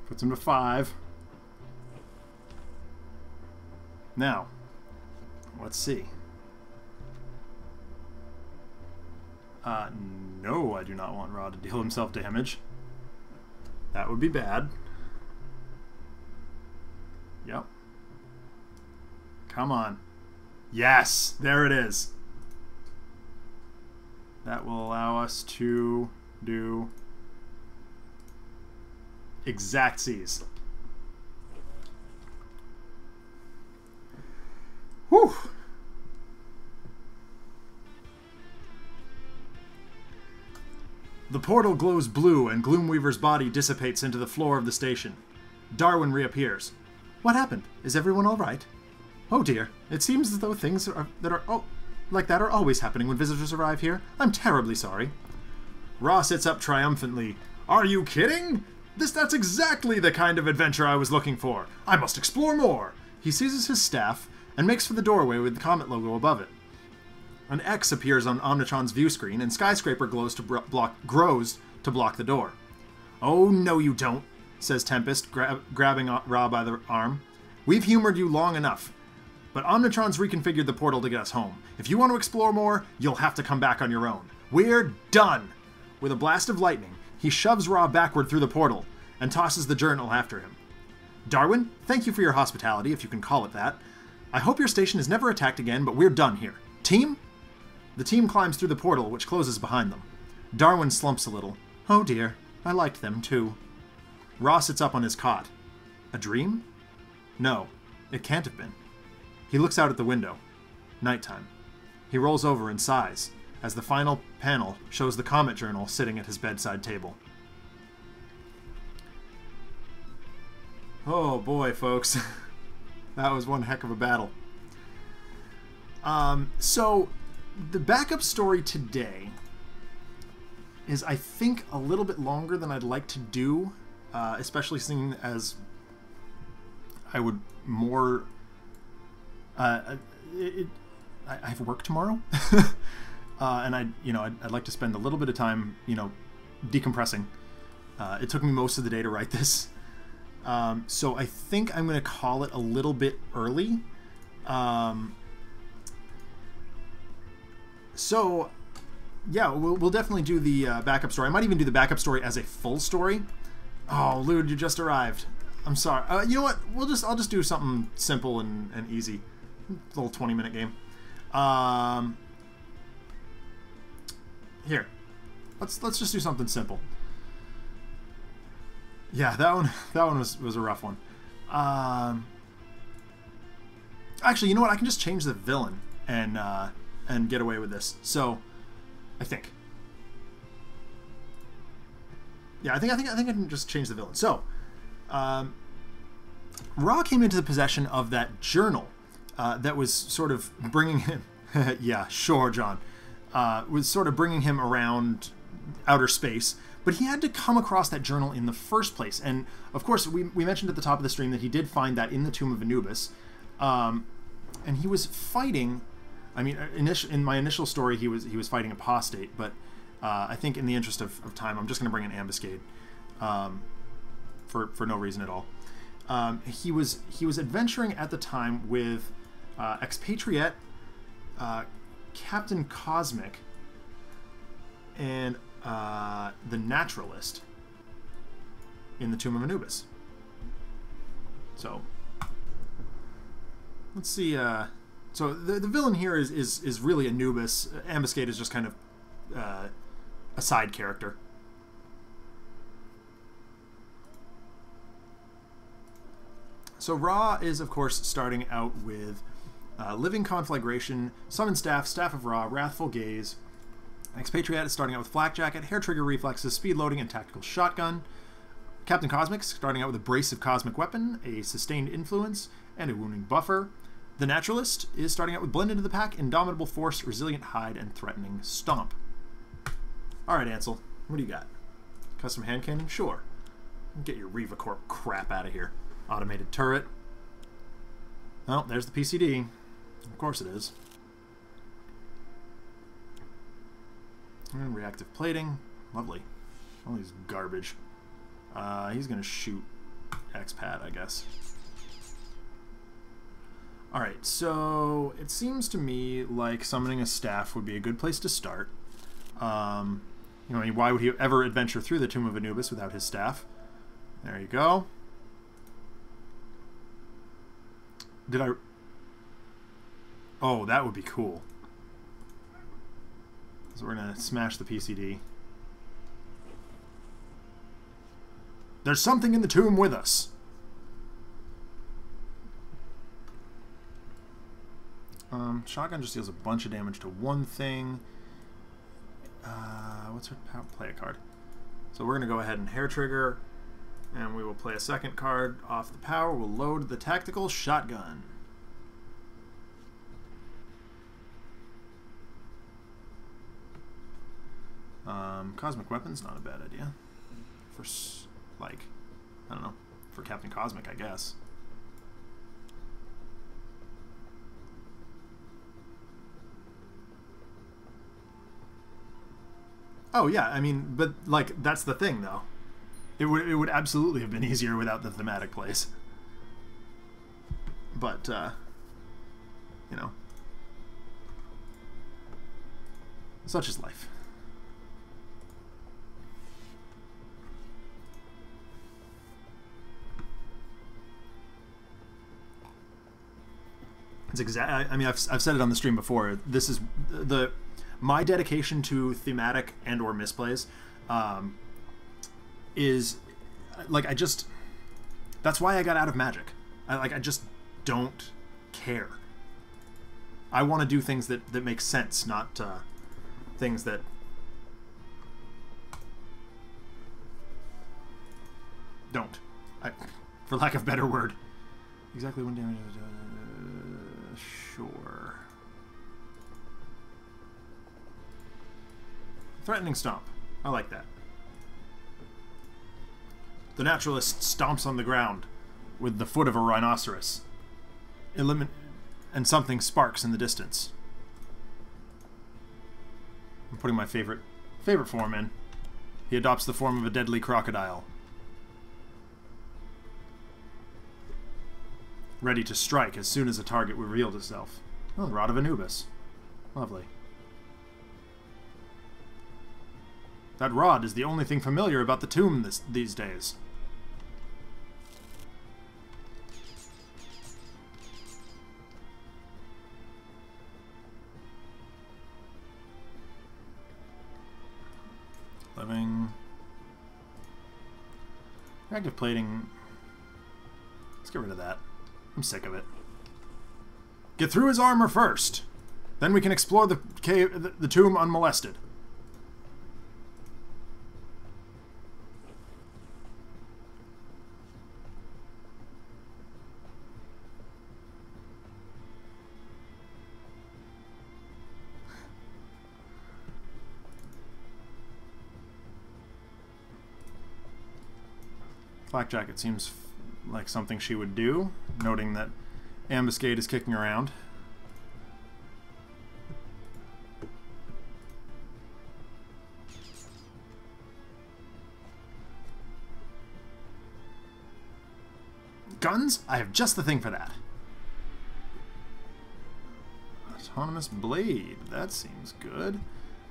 Puts him to 5. Now, let's see. No, I do not want Ra to deal himself damage. That would be bad. Yep. Come on. Yes! There it is! That will allow us to do exact C's. Whew! The portal glows blue and Gloomweaver's body dissipates into the floor of the station. Darwin reappears. What happened? Is everyone all right? Oh dear, it seems as though things like that are always happening when visitors arrive here. I'm terribly sorry. Ra sits up triumphantly. Are you kidding? That's exactly the kind of adventure I was looking for. I must explore more. He seizes his staff and makes for the doorway with the Comet logo above it. An X appears on Omnitron's view screen, and Skyscraper grows to block the door. Oh, no you don't, says Tempest, grabbing Ra by the arm. We've humored you long enough, but Omnitron's reconfigured the portal to get us home. If you want to explore more, you'll have to come back on your own. We're done! With a blast of lightning, he shoves Ra backward through the portal and tosses the journal after him. Darwin, thank you for your hospitality, if you can call it that. I hope your station is never attacked again, but we're done here. Team? The team climbs through the portal, which closes behind them. Darwin slumps a little. Oh dear, I liked them too. Ra sits up on his cot. A dream? No, it can't have been. He looks out at the window. Nighttime. He rolls over and sighs as the final panel shows the Comet Journal sitting at his bedside table. Oh boy, folks. That was one heck of a battle. So, the backup story today is, I think, a little bit longer than I'd like to do, especially seeing as I would more... I have work tomorrow, and I'd like to spend a little bit of time, decompressing. It took me most of the day to write this, so I think I'm going to call it a little bit early. So, yeah, we'll definitely do the backup story. I might even do the backup story as a full story. Oh, Lude, you just arrived. I'm sorry. You know what? I'll just do something simple and easy. A little 20-minute game. Here, let's just do something simple. Yeah, that one was a rough one. Actually, you know what? I can just change the villain and get away with this. So, I think. Yeah, I think I can just change the villain. So, Ra came into the possession of that journal that was sort of bringing him. Yeah, sure, John. Was sort of bringing him around outer space. But he had to come across that journal in the first place. And, of course, we mentioned at the top of the stream that he did find that in the Tomb of Anubis. And he was fighting... I mean, in my initial story, he was fighting Apostate. But I think in the interest of time, I'm just going to bring in Ambuscade. For no reason at all. He was adventuring at the time with Expatriette, Captain Cosmic, and the Naturalist in the Tomb of Anubis. So let's see. So the villain here is really Anubis. Ambuscade is just kind of a side character. So Ra is, of course, starting out with Living Conflagration, Summon Staff, Staff of Ra, Wrathful Gaze. Expatriate is starting out with Flak Jacket, Hair Trigger Reflexes, Speed Loading, and Tactical Shotgun. Captain Cosmic starting out with Abrasive Cosmic Weapon, a Sustained Influence, and a Wounding Buffer. The Naturalist is starting out with Blend into the Pack, Indomitable Force, Resilient Hide, and Threatening Stomp. Alright, Ansel, what do you got? Custom Hand Cannon? Sure. Get your Reva Corp crap out of here. Automated Turret. Oh, there's the PCD. Of course it is. And Reactive Plating. Lovely. All these garbage. He's going to shoot Expat, I guess. Alright, so it seems to me like summoning a staff would be a good place to start. Why would he ever adventure through the Tomb of Anubis without his staff? There you go. Oh, that would be cool. So we're going to smash the PCD. There's something in the tomb with us. Shotgun just deals a bunch of damage to one thing. What's her power? Play a card. So we're going to go ahead and Hair Trigger. And we will play a second card off the power. We'll load the Tactical Shotgun. Cosmic Weapon's not a bad idea. For, I don't know, for Captain Cosmic, I guess. Oh, yeah, I mean, but, that's the thing, though. It would absolutely have been easier without the thematic plays. but, you know, such is life. It's I mean, I've said it on the stream before. This is my dedication to thematic and or misplays is like that's why I got out of Magic. I just don't care. I want to do things that make sense, not things that don't. For lack of a better word. Exactly one damage. Sure. Threatening Stomp. I like that. The Naturalist stomps on the ground with the foot of a rhinoceros. And something sparks in the distance. I'm putting my favorite form in. He adopts the form of a deadly crocodile. Ready to strike as soon as the target revealed itself. Oh, the Rod of Anubis. Lovely. That rod is the only thing familiar about the tomb these days. Living. Active plating. Let's get rid of that. I'm sick of it. Get through his armor first. Then we can explore the cave, the tomb unmolested. Flak Jacket seems like something she would do, noting that Ambuscade is kicking around. Guns? I have just the thing for that. Autonomous Blade. That seems good.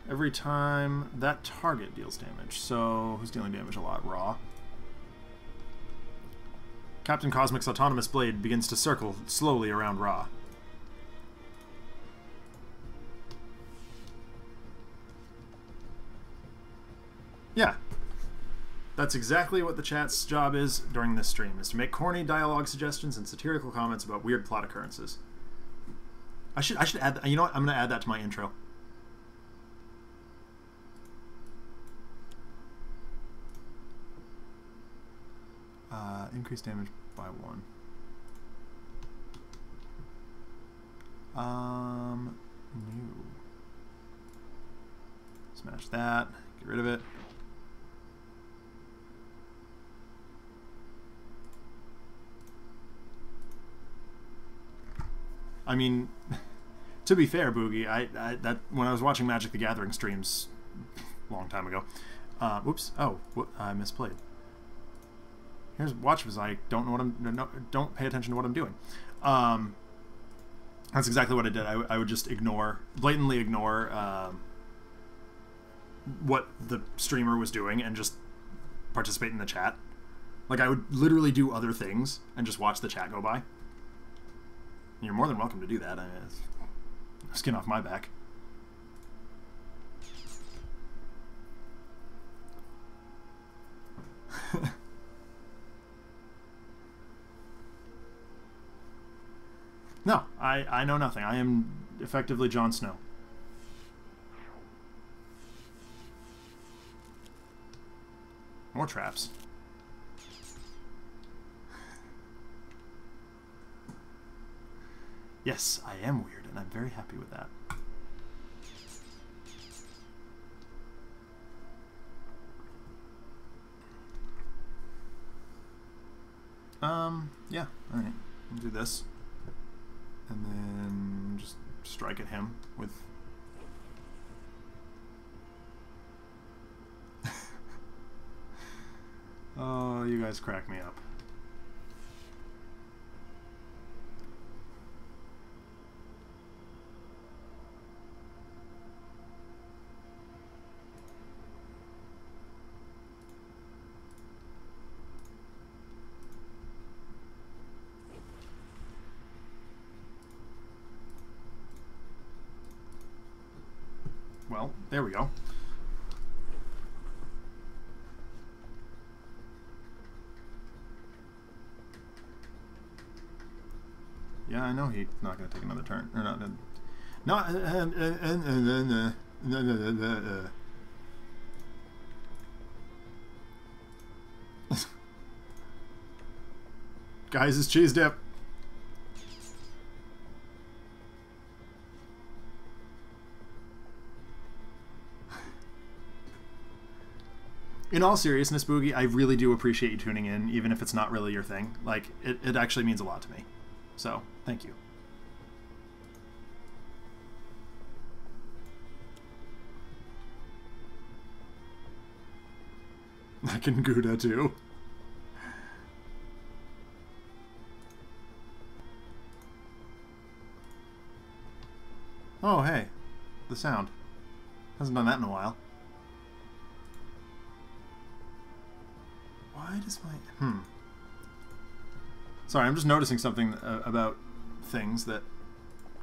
Every time that target deals damage. So, who's dealing damage a lot? Raw. Captain Cosmic's autonomous blade begins to circle slowly around Ra. Yeah. That's exactly what the chat's job is during this stream, is to make corny dialogue suggestions and satirical comments about weird plot occurrences. I should add that. You know what? I'm going to add that to my intro. Increase damage by 1. New. Smash that. Get rid of it. I mean, to be fair, Boogie, that when I was watching Magic the Gathering streams a long time ago, whoops, oh, I misplayed. Here's watch because I don't know what don't pay attention to what I'm doing. That's exactly what I did. I would just blatantly ignore what the streamer was doing and just participate in the chat. Like, I would literally do other things and just watch the chat go by. You're more than welcome to do that. I mean, it's skin off my back. No, I know nothing. I am effectively Jon Snow. More traps. Yes, I am weird, and I'm very happy with that. Yeah, alright. We'll do this. And then just strike at him with... Oh, you guys crack me up. well, there we go. Yeah, I know he's not going to take another turn. Or not. Guys, it's cheese dip. In all seriousness, Boogie, I really do appreciate you tuning in, even if it's not really your thing. Like, it actually means a lot to me. So, thank you. I can Gouda too. Oh, hey. The sound. Hasn't done that in a while. Why does my... Sorry, I'm just noticing something about things that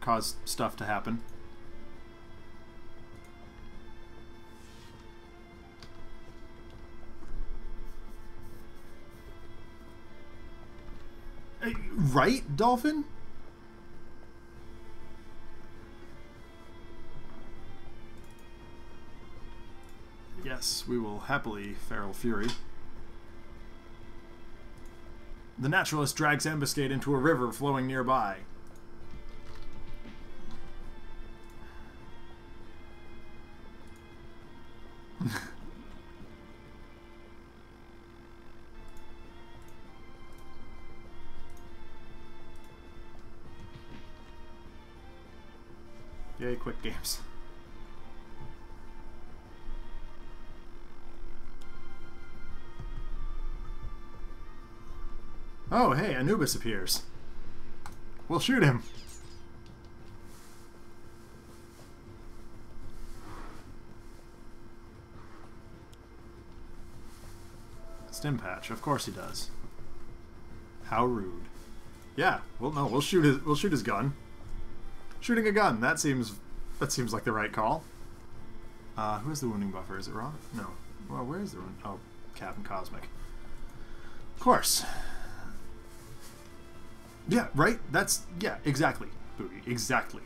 cause stuff to happen. Right, Dolphin? Yes, we will happily Feral Fury. The Naturalist drags Ambuscade into a river flowing nearby. Yay, quick games. Oh, hey, Anubis appears. We'll shoot him. Stim patch, of course he does. How rude. Yeah, well, no, we'll shoot his gun. Shooting a gun, that seems like the right call. Who has the wounding buffer? Is it Raw? No. Well, where is the wound? Oh, Captain Cosmic. Of course. Yeah, right? That's... Yeah, exactly. Boogie, exactly.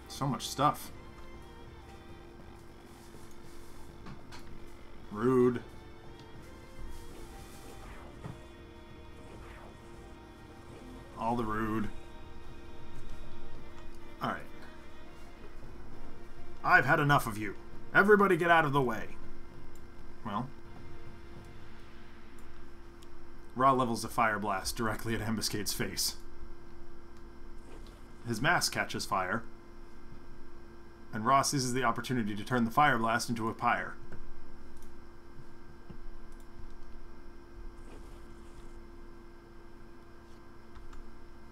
So much stuff. Rude. All the rude. Alright. I've had enough of you. Everybody get out of the way. Well. Ra levels a fire blast directly at Ambuscade's face. His mask catches fire. And Ra seizes the opportunity to turn the fire blast into a pyre.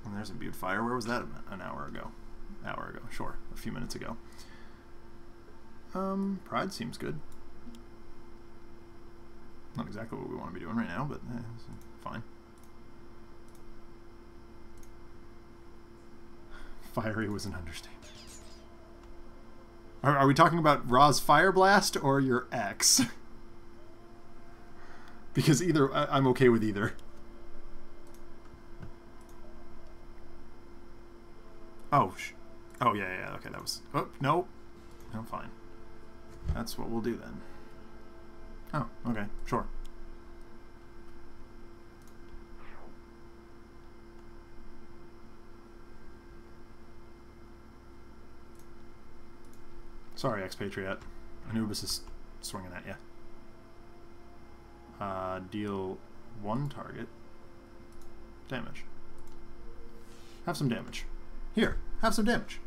And there's imbued fire. Where was that an hour ago? Sure. A few minutes ago. Pride seems good. Not exactly what we want to be doing right now, but fine. Fiery was an understatement. Are we talking about Ra's Fire Blast or your ex? Because either, I'm okay with either. Oh, oh yeah, okay, that was... Oh, no. No, fine. That's what we'll do then. Oh, okay, sure. Sorry, Expatriette. Anubis is swinging at you. Deal 1 target. Damage. Have some damage. Here, have some damage.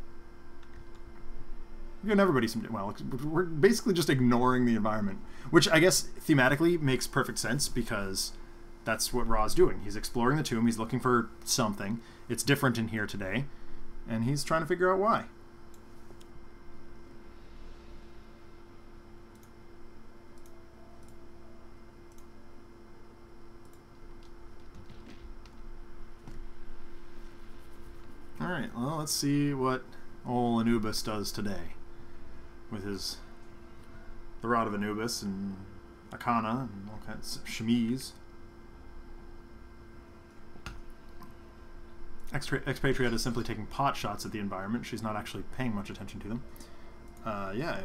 We're giving everybody some... Well, we're basically just ignoring the environment. Which, I guess, thematically makes perfect sense, because that's what Ra's doing. He's exploring the tomb, he's looking for something. It's different in here today. And he's trying to figure out why. Alright, well, let's see what old Anubis does today. With his... the Rod of Anubis and Arcana and all kinds of chemise. Expatriette is simply taking pot shots at the environment. She's not actually paying much attention to them. Yeah,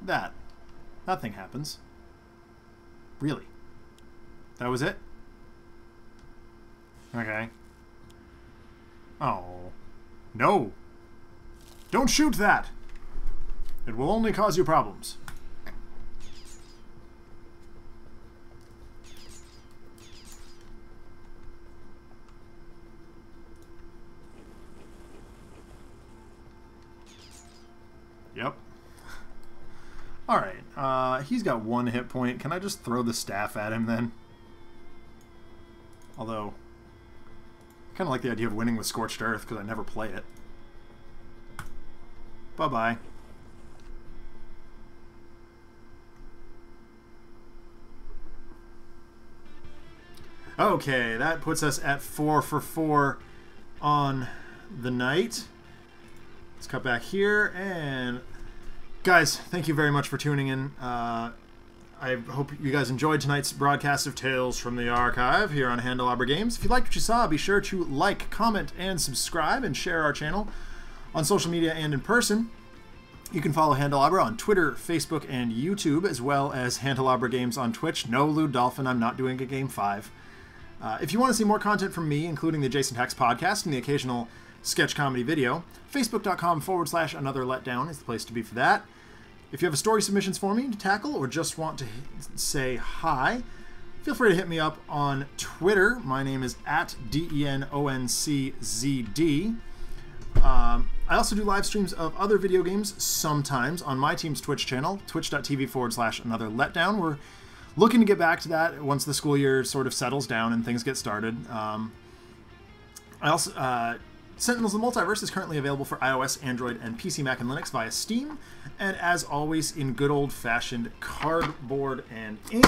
that thing happens. Really? That was it? Okay. Oh. No! Don't shoot that! It will only cause you problems. Yep. Alright, he's got 1 hit point. Can I just throw the staff at him then? Although, I kind of like the idea of winning with Scorched Earth because I never play it. Bye-bye. Okay, that puts us at 4 for 4 on the night. Let's cut back here, and guys, thank you very much for tuning in. I hope you guys enjoyed tonight's broadcast of Tales from the Archive here on Handelabra Games. If you liked what you saw, be sure to like, comment, and subscribe, and share our channel on social media and in person. You can follow Handelabra on Twitter, Facebook, and YouTube, as well as Handelabra Games on Twitch. No, Lou Dolphin, I'm not doing a Game 5. If you want to see more content from me, including the Adjacent Hex podcast and the occasional sketch comedy video, facebook.com/Another Letdown is the place to be for that. If you have story submissions for me to tackle or just want to say hi, feel free to hit me up on Twitter. My name is @DENONCZD. I also do live streams of other video games sometimes on my team's Twitch channel, twitch.tv/Another Letdown. We're looking to get back to that once the school year sort of settles down and things get started. Sentinels of the Multiverse is currently available for iOS, Android, and PC, Mac, and Linux via Steam, and as always, in good old-fashioned cardboard and ink.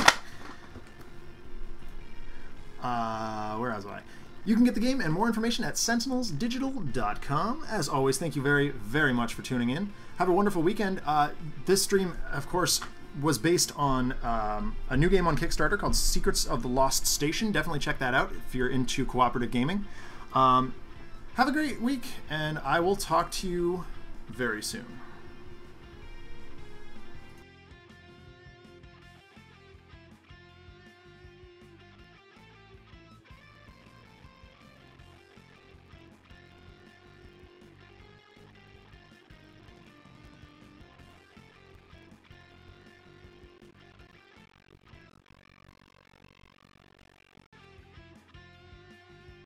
Where was I? You can get the game and more information at sentinelsdigital.com. As always, thank you very, very much for tuning in. Have a wonderful weekend. This stream, of course, was based on a new game on Kickstarter called Secrets of the Lost Station. Definitely check that out if you're into cooperative gaming. Have a great week, and I will talk to you very soon.